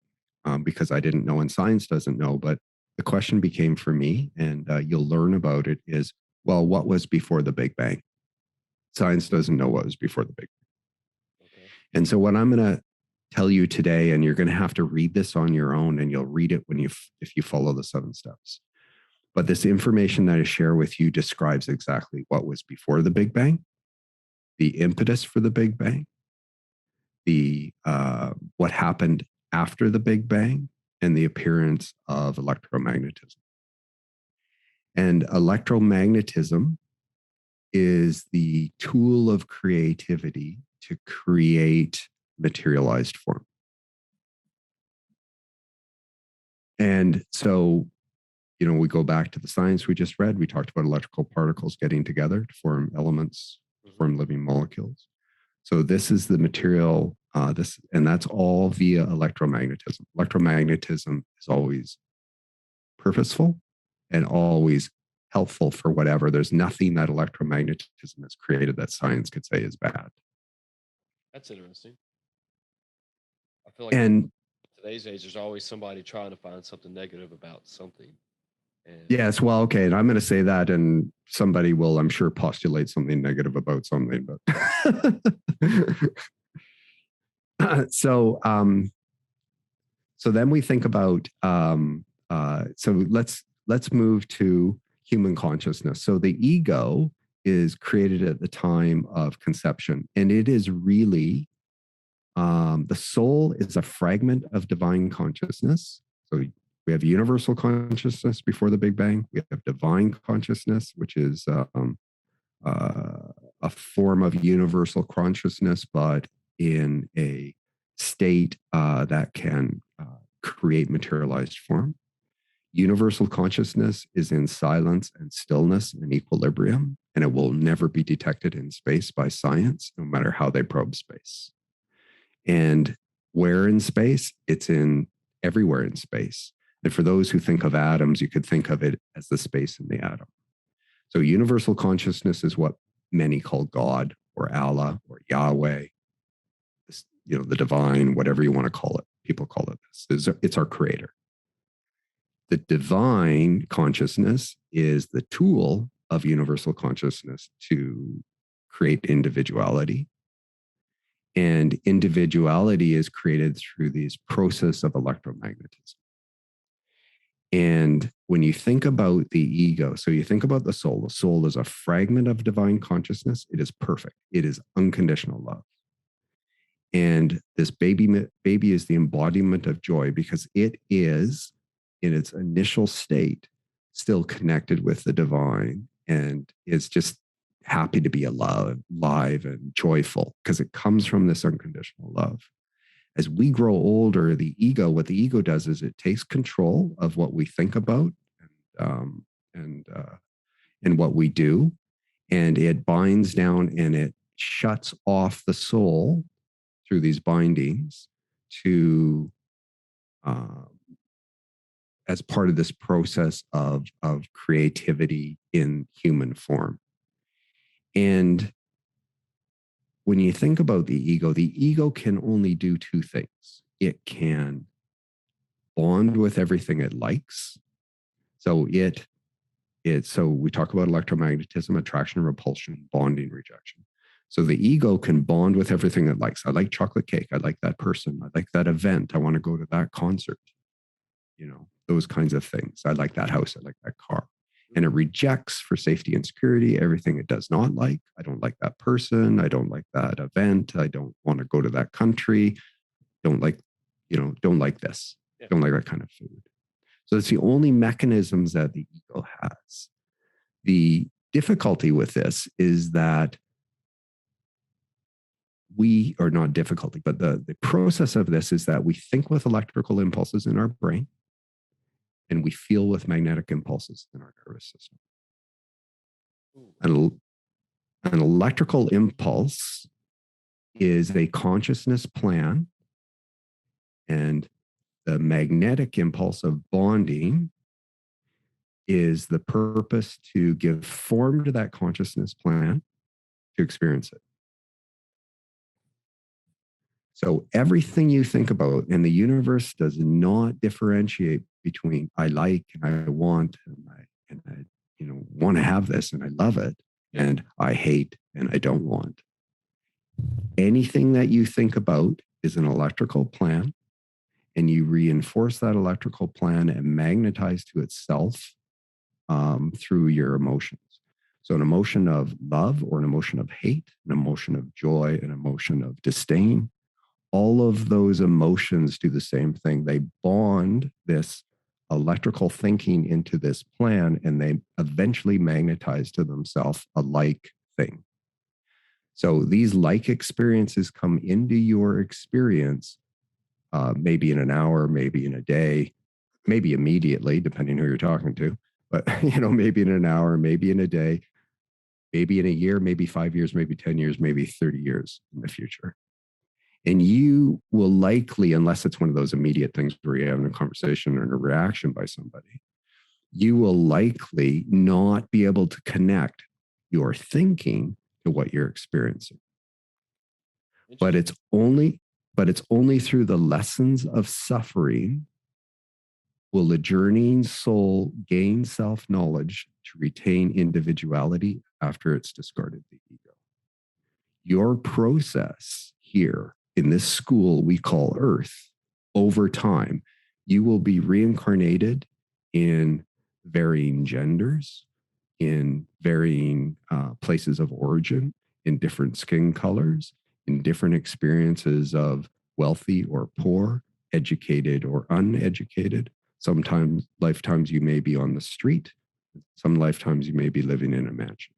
because I didn't know and science doesn't know, but the question became for me, and you'll learn about it, is, well, what was before the Big Bang? Science doesn't know what was before the Big Bang. Okay. And so what I'm going to tell you today, and you're going to have to read this on your own, and you'll read it if you follow the 7 steps. But this information that I share with you describes exactly what was before the Big Bang, the impetus for the Big Bang, the what happened after the Big Bang, and the appearance of electromagnetism. And electromagnetism is the tool of creativity to create materialized form. And so, we go back to the science we just read. We talked about electrical particles getting together to form elements, to form living molecules. So this is the material, and that's all via electromagnetism. Electromagnetism is always purposeful and always helpful for whatever. There's nothing that electromagnetism has created that science could say is bad. That's interesting. I feel like And today's age, there's always somebody trying to find something negative about something. And yes, well, okay, and I'm going to say that, and somebody will, I'm sure, postulate something negative about something, but so then we think about so let's move to human consciousness. So the ego is created at the time of conception, and it is really the soul is a fragment of divine consciousness. So we have universal consciousness before the Big Bang. We have divine consciousness, which is a form of universal consciousness, but in a state that can create materialized form. Universal consciousness is in silence and stillness and equilibrium, and it will never be detected in space by science, no matter how they probe space. And where in space? It's in everywhere in space. And for those who think of atoms, you could think of it as the space in the atom. So universal consciousness is what many call God or Allah or Yahweh, the divine, whatever you want to call it. People call it this. It's our creator. The divine consciousness is the tool of universal consciousness to create individuality. And individuality is created through these process of electromagnetism. And when you think about the ego, so you think about the soul is a fragment of divine consciousness. It is perfect. It is unconditional love. And this baby is the embodiment of joy because it is in its initial state still connected with the divine and is just happy to be alive and joyful because it comes from this unconditional love. As we grow older, what the ego does is it takes control of what we think about and what we do, and it binds down and it shuts off the soul through these bindings to as part of this process of creativity in human form. And when you think about the ego can only do two things. It can bond with everything it likes. So so we talk about electromagnetism, attraction, repulsion, bonding, rejection. So the ego can bond with everything it likes. I like chocolate cake. I like that person. I like that event. I want to go to that concert. Those kinds of things. I like that house. I like that car. And it rejects for safety and security everything it does not like. I don't like that person. I don't like that event. I don't want to go to that country. Don't like this. Yeah. Don't like that kind of food. So it's the only mechanisms that the ego has. The difficulty with this is that we are not difficulty, but the process of this is that we think with electrical impulses in our brain and we feel with magnetic impulses in our nervous system. An electrical impulse is a consciousness plan, and the magnetic impulse of bonding is the purpose to give form to that consciousness plan to experience it. So everything you think about in the universe does not differentiate between I like and I want and I want to have this and I love it and I hate and I don't want. Anything that you think about is an electrical plan, and you reinforce that electrical plan and magnetize to itself through your emotions. So an emotion of love or an emotion of hate, an emotion of joy, an emotion of disdain, all of those emotions do the same thing. They bond this electrical thinking into this plan, and they eventually magnetize to themselves a like thing. So these like experiences come into your experience, maybe in an hour, maybe in a day, maybe immediately, depending who you're talking to, but maybe in an hour, maybe in a day, maybe in a year, maybe 5 years, maybe 10 years, maybe 30 years in the future. And you will likely, unless it's one of those immediate things where you're having a conversation or a reaction by somebody, you will likely not be able to connect your thinking to what you're experiencing. But it's only through the lessons of suffering will the journeying soul gain self-knowledge to retain individuality after it's discarded the ego. Your process here in this school we call Earth, over time, you will be reincarnated in varying genders, in varying places of origin, in different skin colors, in different experiences of wealthy or poor, educated or uneducated. Sometimes lifetimes you may be on the street. Some lifetimes you may be living in a mansion.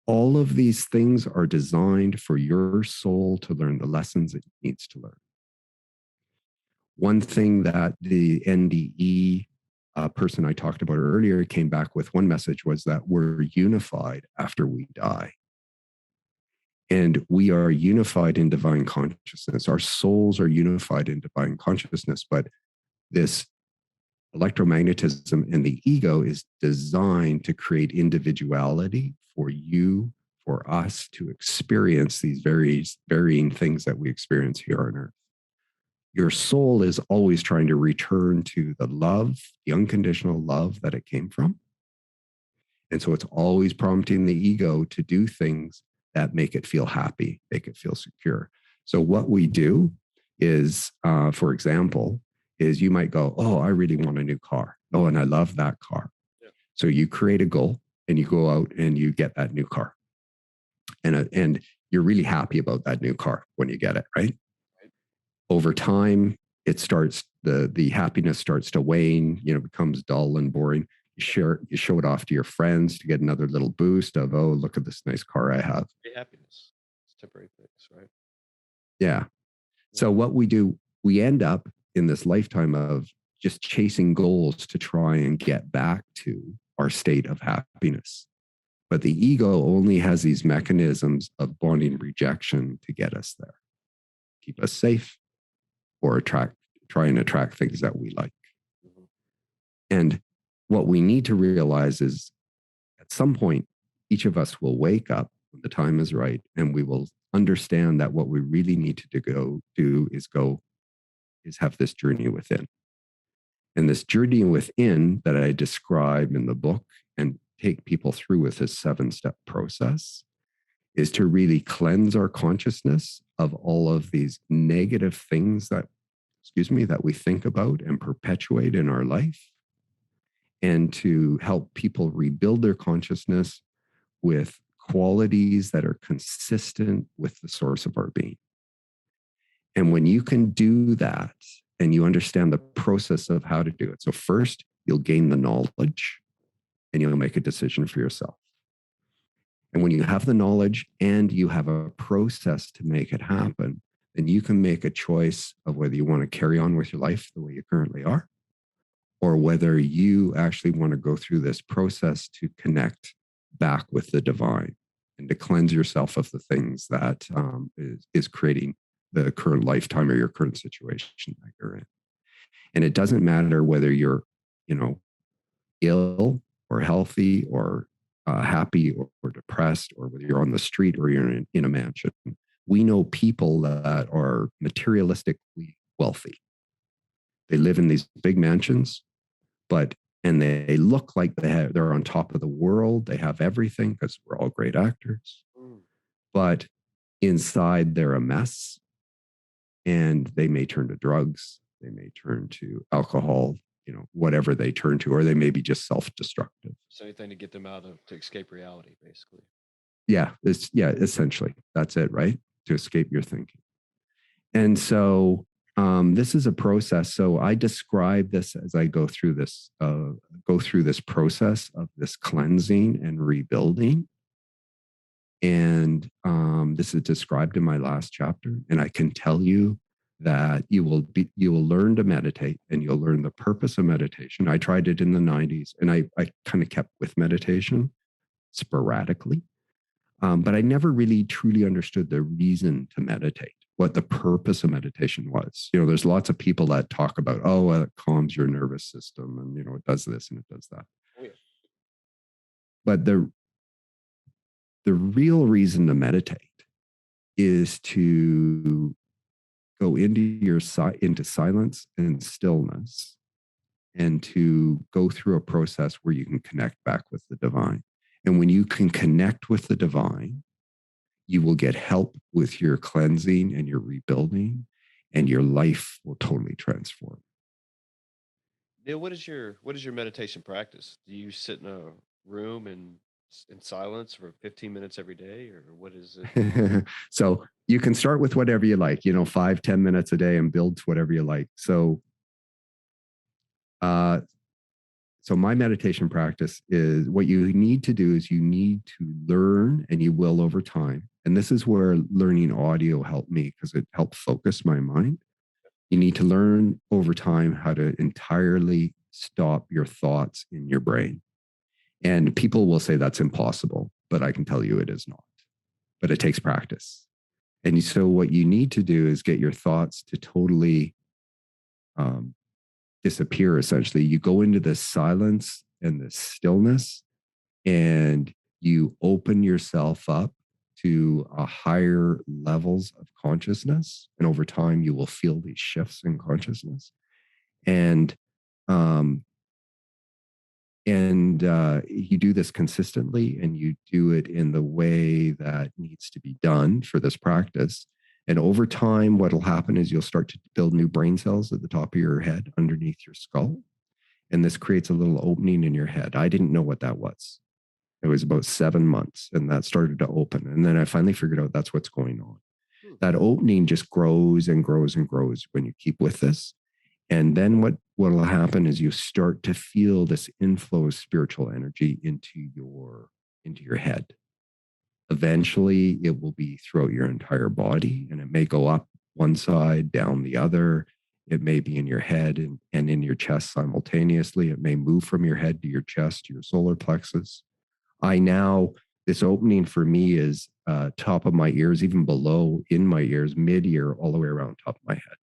All of these things are designed for your soul to learn the lessons it needs to learn. One thing that the NDE person I talked about earlier came back with, one message was that we're unified after we die. And we are unified in divine consciousness. Our souls are unified in divine consciousness, but this electromagnetism and the ego is designed to create individuality for you, for us to experience these varying things that we experience here on Earth. Your soul is always trying to return to the love, the unconditional love that it came from. And so it's always prompting the ego to do things that make it feel happy, make it feel secure. So what we do is, for example, is you might go, oh, I really want a new car. Oh, and I love that car. Yeah. So you create a goal and you go out and you get that new car. And you're really happy about that new car when you get it, right? Over time, it starts, the happiness starts to wane, becomes dull and boring. You show it off to your friends to get another little boost of, oh, look at this nice car I have. Happiness. It's temporary things, right? Yeah. So what we do, we end up in this lifetime of just chasing goals to try and get back to our state of happiness. But the ego only has these mechanisms of bonding rejection to get us there, keep us safe, or try and attract things that we like. Mm-hmm. And what we need to realize is at some point, each of us will wake up when the time is right, and we will understand that what we really need to do is have this journey within. And this journey within that I describe in the book and take people through with this 7-step process is to really cleanse our consciousness of all of these negative things that we think about and perpetuate in our life, and to help people rebuild their consciousness with qualities that are consistent with the source of our being. And when you can do that and you understand the process of how to do it, so first you'll gain the knowledge and you'll make a decision for yourself. And when you have the knowledge and you have a process to make it happen, then you can make a choice of whether you want to carry on with your life the way you currently are, or whether you actually want to go through this process to connect back with the divine and to cleanse yourself of the things that is creating the current lifetime or your current situation that you're in. And it doesn't matter whether you're, ill or healthy or happy or depressed, or whether you're on the street or you're in a mansion. We know people that are materialistically wealthy. They live in these big mansions, and they look like they're on top of the world. They have everything because we're all great actors. But inside they're a mess, and they may turn to drugs. They may turn to alcohol, whatever they turn to, or they may be just self-destructive. So anything to get them to escape reality, basically. Yeah, essentially. That's it, right? To escape your thinking. And so this is a process. So I describe this as I go through this process of this cleansing and rebuilding. And this is described in my last chapter. And I can tell you that you will learn to meditate, and you'll learn the purpose of meditation. I tried it in the 90s, and I kind of kept with meditation sporadically. But I never really truly understood the reason to meditate, what the purpose of meditation was. There's lots of people that talk about, it calms your nervous system, and it does this and it does that. Oh, yeah. But the real reason to meditate is to go into silence and stillness, and to go through a process where you can connect back with the divine. And when you can connect with the divine, you will get help with your cleansing and your rebuilding, and your life will totally transform. Neil, what is your meditation practice? Do you sit in a room and in silence for 15 minutes every day, or what is it? So you can start with whatever you like, 5-10 minutes a day, and build to whatever you like. So my meditation practice is, what you need to do is you need to learn, and you will over time. And this is where learning audio helped me, because it helped focus my mind. You need to learn over time how to entirely stop your thoughts in your brain. And people will say that's impossible, but I can tell you it is not. But it takes practice. And so what you need to do is get your thoughts to totally disappear, essentially. You go into the silence and the stillness, and you open yourself up to higher levels of consciousness. And over time, you will feel these shifts in consciousness. And you do this consistently, and you do it in the way that needs to be done for this practice. And over time, what will happen is you'll start to build new brain cells at the top of your head, underneath your skull. And this creates a little opening in your head. I didn't know what that was. It was about 7 months, and that started to open. And then I finally figured out that's what's going on. That opening just grows and grows and grows when you keep with this. And then what will happen is you start to feel this inflow of spiritual energy into your head. Eventually, it will be throughout your entire body, and it may go up one side, down the other. It may be in your head and in your chest simultaneously. It may move from your head to your chest, to your solar plexus. This opening for me is top of my ears, even below, in my ears, mid-ear, all the way around top of my head.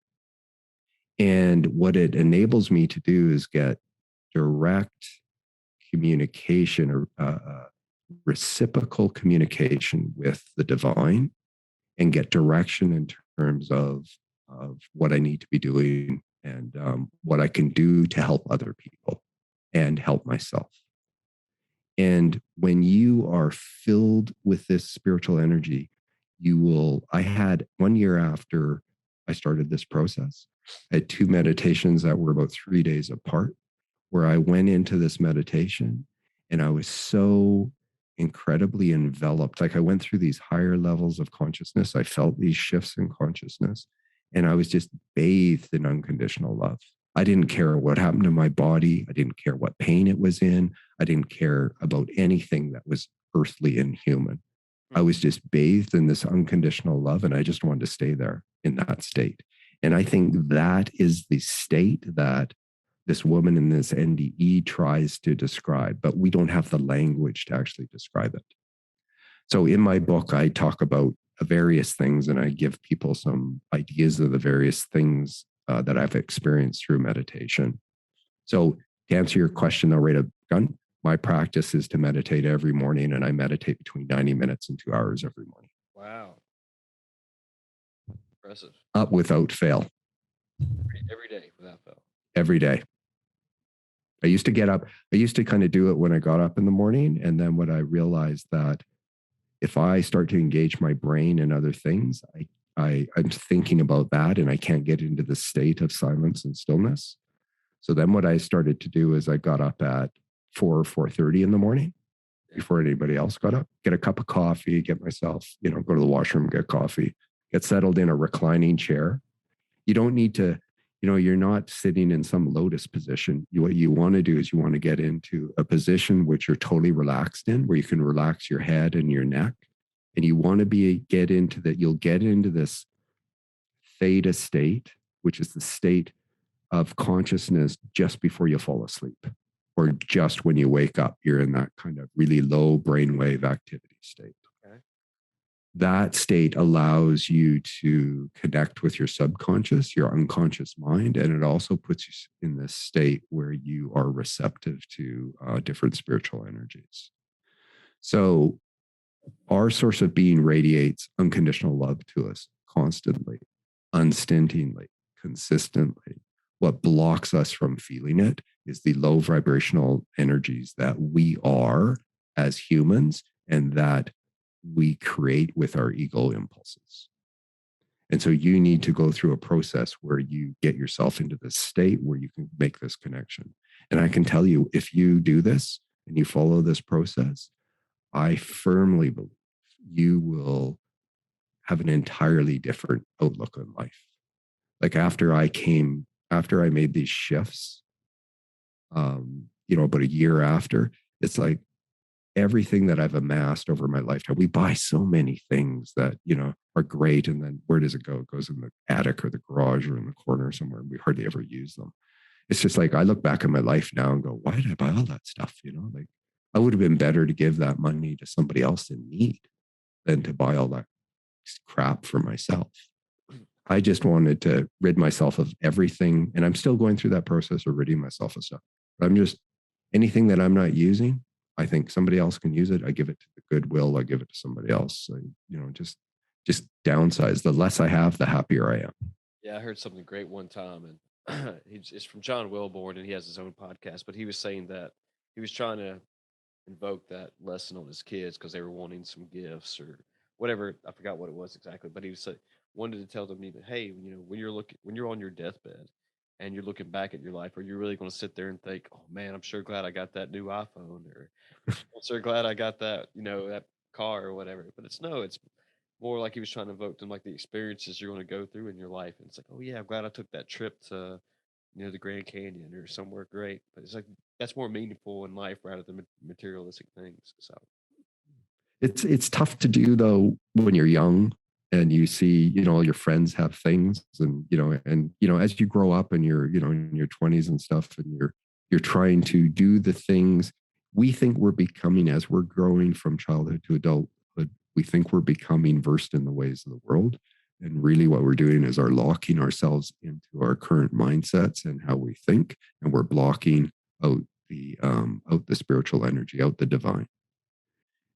And what it enables me to do is get direct communication, or reciprocal communication with the divine, and get direction in terms of what I need to be doing, and what I can do to help other people and help myself. And when you are filled with this spiritual energy, I had 1 year after I started this process, I had 2 meditations that were about 3 days apart, where I went into this meditation, and I was so incredibly enveloped. Like, I went through these higher levels of consciousness. I felt these shifts in consciousness, and I was just bathed in unconditional love. I didn't care what happened to my body. I didn't care what pain it was in. I didn't care about anything that was earthly and human. I was just bathed in this unconditional love, and I just wanted to stay there in that state. And I think that is the state that this woman in this NDE tries to describe, but we don't have the language to actually describe it. So in my book, I talk about various things, and I give people some ideas of the various things that I've experienced through meditation. So to answer your question, though, right up gun, my practice is to meditate every morning, and I meditate between 90 minutes and 2 hours every morning. Wow. Impressive. Up without fail. Every day without fail. Every day. I used to get up. I used to kind of do it when I got up in the morning. And then what I realized that if I start to engage my brain and other things, I'm thinking about that, and I can't get into the state of silence and stillness. So then what I started to do is I got up at 4 or 4:30 in the morning before anybody else got up, get a cup of coffee, get myself, go to the washroom, get coffee, get settled in a reclining chair. You don't need to, you're not sitting in some lotus position. What you want to do is you want to get into a position which you're totally relaxed in, where you can relax your head and your neck. And you want to you'll get into this theta state, which is the state of consciousness just before you fall asleep, or just when you wake up. You're in that kind of really low brainwave activity state. Okay. That state allows you to connect with your subconscious, your unconscious mind, and it also puts you in this state where you are receptive to different spiritual energies. So our source of being radiates unconditional love to us constantly, unstintingly, consistently. What blocks us from feeling it is the low vibrational energies that we are as humans and that we create with our ego impulses. And so you need to go through a process where you get yourself into this state where you can make this connection. And I can tell you, if you do this and you follow this process, I firmly believe you will have an entirely different outlook on life. Like after I made these shifts, about a year after, it's like everything that I've amassed over my lifetime. We buy so many things that, are great. And then where does it go? It goes in the attic or the garage or in the corner somewhere. And we hardly ever use them. It's just like, I look back at my life now and go, why did I buy all that stuff? Like I would have been better to give that money to somebody else in need than to buy all that crap for myself. I just wanted to rid myself of everything. And I'm still going through that process of ridding myself of stuff. But anything that I'm not using, I think somebody else can use it. I give it to the Goodwill. I give it to somebody else. Just downsize. The less I have, the happier I am. Yeah, I heard something great one time, and it's from John Welborn, and he has his own podcast. But he was saying that he was trying to invoke that lesson on his kids because they were wanting some gifts or whatever. I forgot what it was exactly, but he was wanted to tell them even, hey, when you're on your deathbed and you're looking back at your life, are you really going to sit there and think, oh man, I'm sure glad I got that new iPhone, or I'm sure glad I got that that car or whatever. But it's more like he was trying to evoke them like the experiences you're going to go through in your life, and it's like, oh yeah, I'm glad I took that trip to the Grand Canyon or somewhere great. But it's like that's more meaningful in life rather than materialistic things. So It's tough to do though when you're young and you see, all your friends have things, and as you grow up and you're, in your 20s and stuff, and you're trying to do the things we think we're becoming as we're growing from childhood to adulthood. We think we're becoming versed in the ways of the world. And really what we're doing is are locking ourselves into our current mindsets and how we think, and we're blocking out the spiritual energy, out the divine.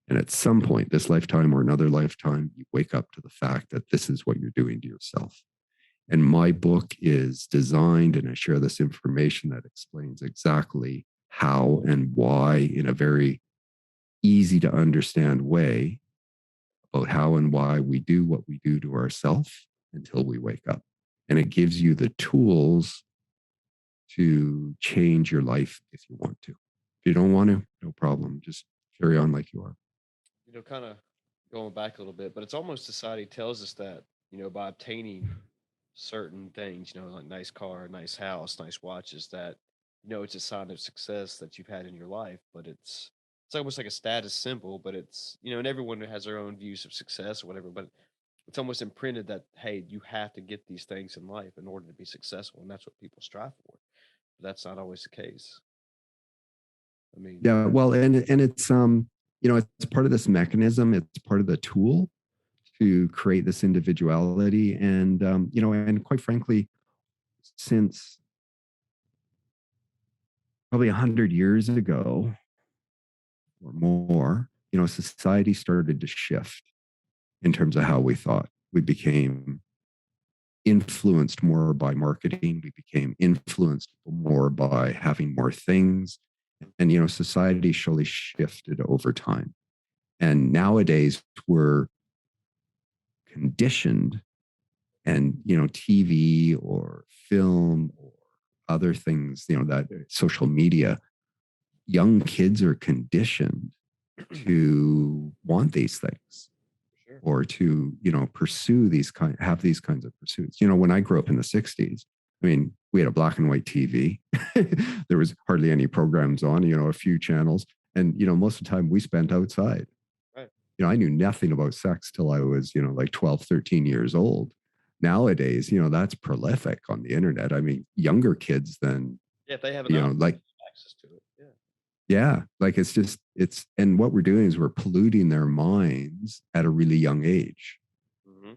And at some point, this lifetime or another lifetime, you wake up to the fact that this is what you're doing to yourself. And my book is designed, and I share this information that explains exactly how and why in a very easy to understand way about how and why we do what we do to ourselves until we wake up. And it gives you the tools to change your life if you want to. If you don't want to, no problem. Just carry on like you are. kind of going back a little bit, but it's almost society tells us that, by obtaining certain things, like nice car, nice house, nice watches, that, it's a sign of success that you've had in your life. But it's almost like a status symbol, but it's, and everyone has their own views of success or whatever, but it's almost imprinted that, hey, you have to get these things in life in order to be successful. And that's what people strive for. But that's not always the case. I mean, Yeah, well, and it's part of this mechanism. It's part of the tool to create this individuality, and and quite frankly, since probably 100 years ago or more, society started to shift in terms of how we thought. We became influenced more by marketing. We became influenced more by having more things. And, society surely shifted over time. And nowadays we're conditioned, and, TV or film or other things, that social media, young kids are conditioned to want these things sure. or to, pursue have these kinds of pursuits. When I grew up in the 60s, I mean, we had a black and white TV. There was hardly any programs on, a few channels. And, most of the time we spent outside. Right. I knew nothing about sex till I was, like 12, 13 years old. nowadays, that's prolific on the internet. I mean, younger kids than, Yeah, if they have an like, access to it. Yeah. yeah, like and what we're doing is we're polluting their minds at a really young age. Mm-hmm.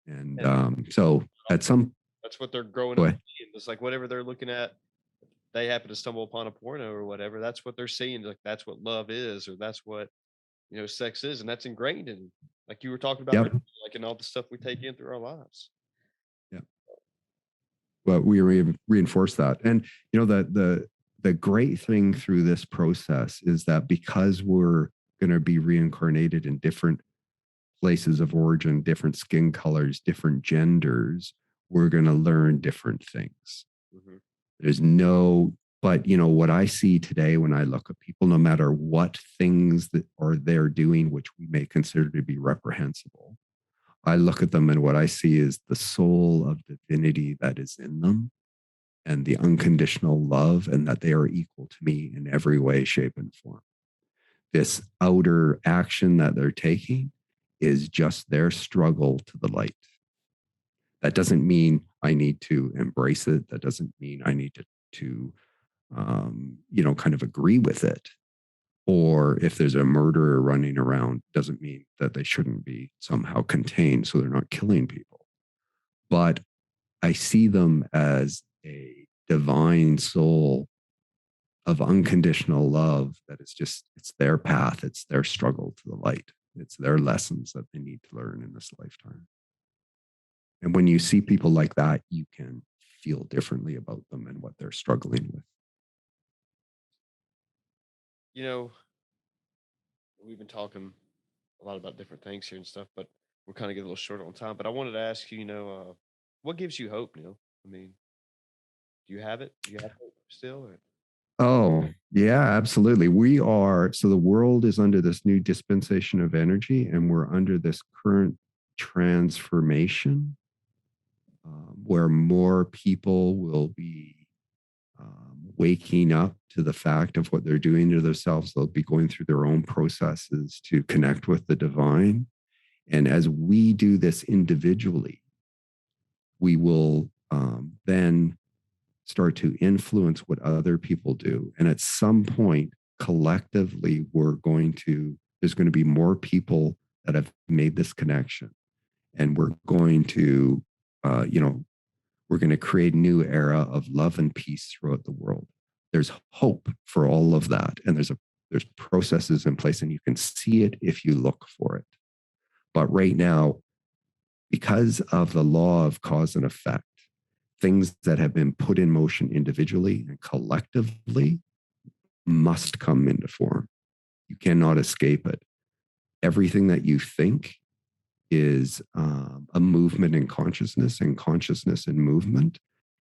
And And so at some that's what they're growing go up ahead. seeing. It's like whatever they're looking at, they happen to stumble upon a porno or whatever. That's what they're seeing. Like that's what love is, or that's what sex is, and that's ingrained in, like you were talking about Yep. earlier, like in all the stuff we take in through our lives. Yeah. Well, we reinforce that. And the great thing through this process is that because we're going to be reincarnated in different places of origin, different skin colors, different genders, we're going to learn different things. Mm-hmm. There's no, but what I see today when I look at people, no matter what things that are they're doing, which we may consider to be reprehensible, I look at them and what I see is the soul of divinity that is in them and the unconditional love, and that they are equal to me in every way, shape, and form. This outer action that they're taking is just their struggle to the light. That doesn't mean I need to embrace it. That doesn't mean I need to kind of agree with it. Or if there's a murderer running around, doesn't mean that they shouldn't be somehow contained so they're not killing people. But I see them as a divine soul of unconditional love that is it's their path, it's their struggle to the light, it's their lessons that they need to learn in this lifetime. And when you see people like that, you can feel differently about them and what they're struggling with. We've been talking a lot about different things here and stuff, but we're kind of getting a little short on time. But I wanted to ask you, what gives you hope, Neil? I mean, do you have it? Do you have hope still? Or? Oh, yeah, absolutely. So the world is under this new dispensation of energy, and we're under this current transformation where more people will be waking up to the fact of what they're doing to themselves. They'll be going through their own processes to connect with the divine. And as we do this individually, we will then start to influence what other people do. And at some point, collectively, there's going to be more people that have made this connection. And we're going to, we're going to create a new era of love and peace throughout the world. There's hope for all of that. And there's processes in place, and you can see it if you look for it. But right now, because of the law of cause and effect, things that have been put in motion individually and collectively must come into form. You cannot escape it. Everything that you think is a movement in consciousness and movement,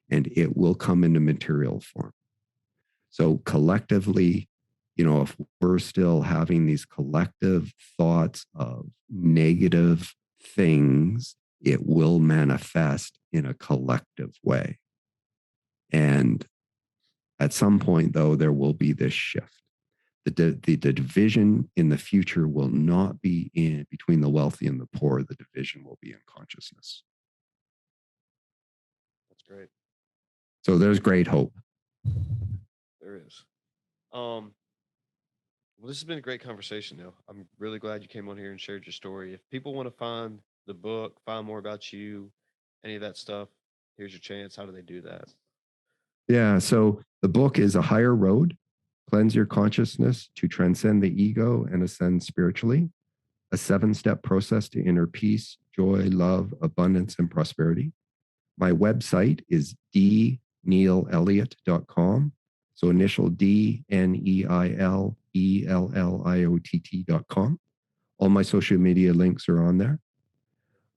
and it will come into material form. So collectively, if we're still having these collective thoughts of negative things, it will manifest in a collective way. And at some point, though, there will be this shift. The division in the future will not be in between the wealthy and the poor. The division will be in consciousness. That's great. So there's great hope. There is. Well, this has been a great conversation, Neil. I'm really glad you came on here and shared your story. If people want to find the book, find more about you, any of that stuff, here's your chance. How do they do that? Yeah. So the book is A Higher Road: Cleanse Your Consciousness to Transcend the Ego and Ascend Spiritually. A 7-step process to inner peace, joy, love, abundance, and prosperity. My website is dneilelliott.com. So initial DNEILELLIOTT.com. All my social media links are on there.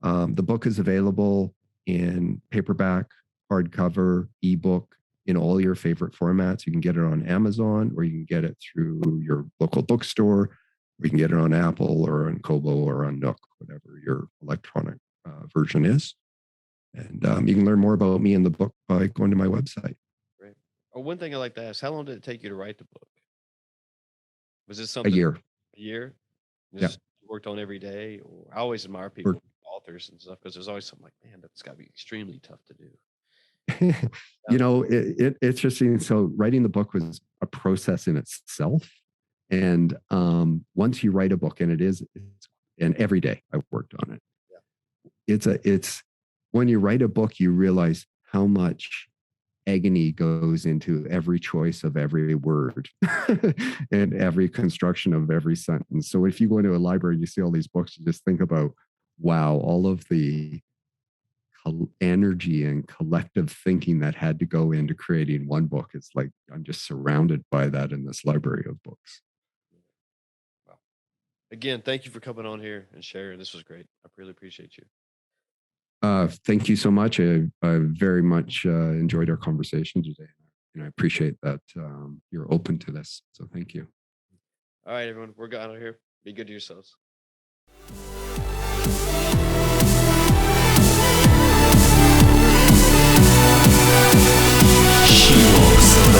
The book is available in paperback, hardcover, ebook, in all your favorite formats. You can get it on Amazon, or you can get it through your local bookstore, or you can get it on Apple or on Kobo or on Nook, whatever your electronic version is. And you can learn more about me in the book by going to my website. Great. Oh, one thing I like to ask, how long did it take you to write the book? Was this A something year. a year? Yeah. Just worked on every day? Or I always admire people, authors. authors and stuff, because there's always something like, man, that's got to be extremely tough to do. Interesting. So writing the book was a process in itself. And once you write a book, and and every day I worked on it. Yeah. It's when you write a book, you realize how much agony goes into every choice of every word and every construction of every sentence. So if you go into a library and you see all these books, you just think about, wow, all of the energy and collective thinking that had to go into creating one book. It's like I'm just surrounded by that in this library of books. Wow. Again, thank you for coming on here and sharing. This was great. I really appreciate you. Thank you so much. I very much enjoyed our conversation today, and I appreciate that you're open to this. So thank you. All right, everyone, we're out of here. Be good to yourselves. She walks the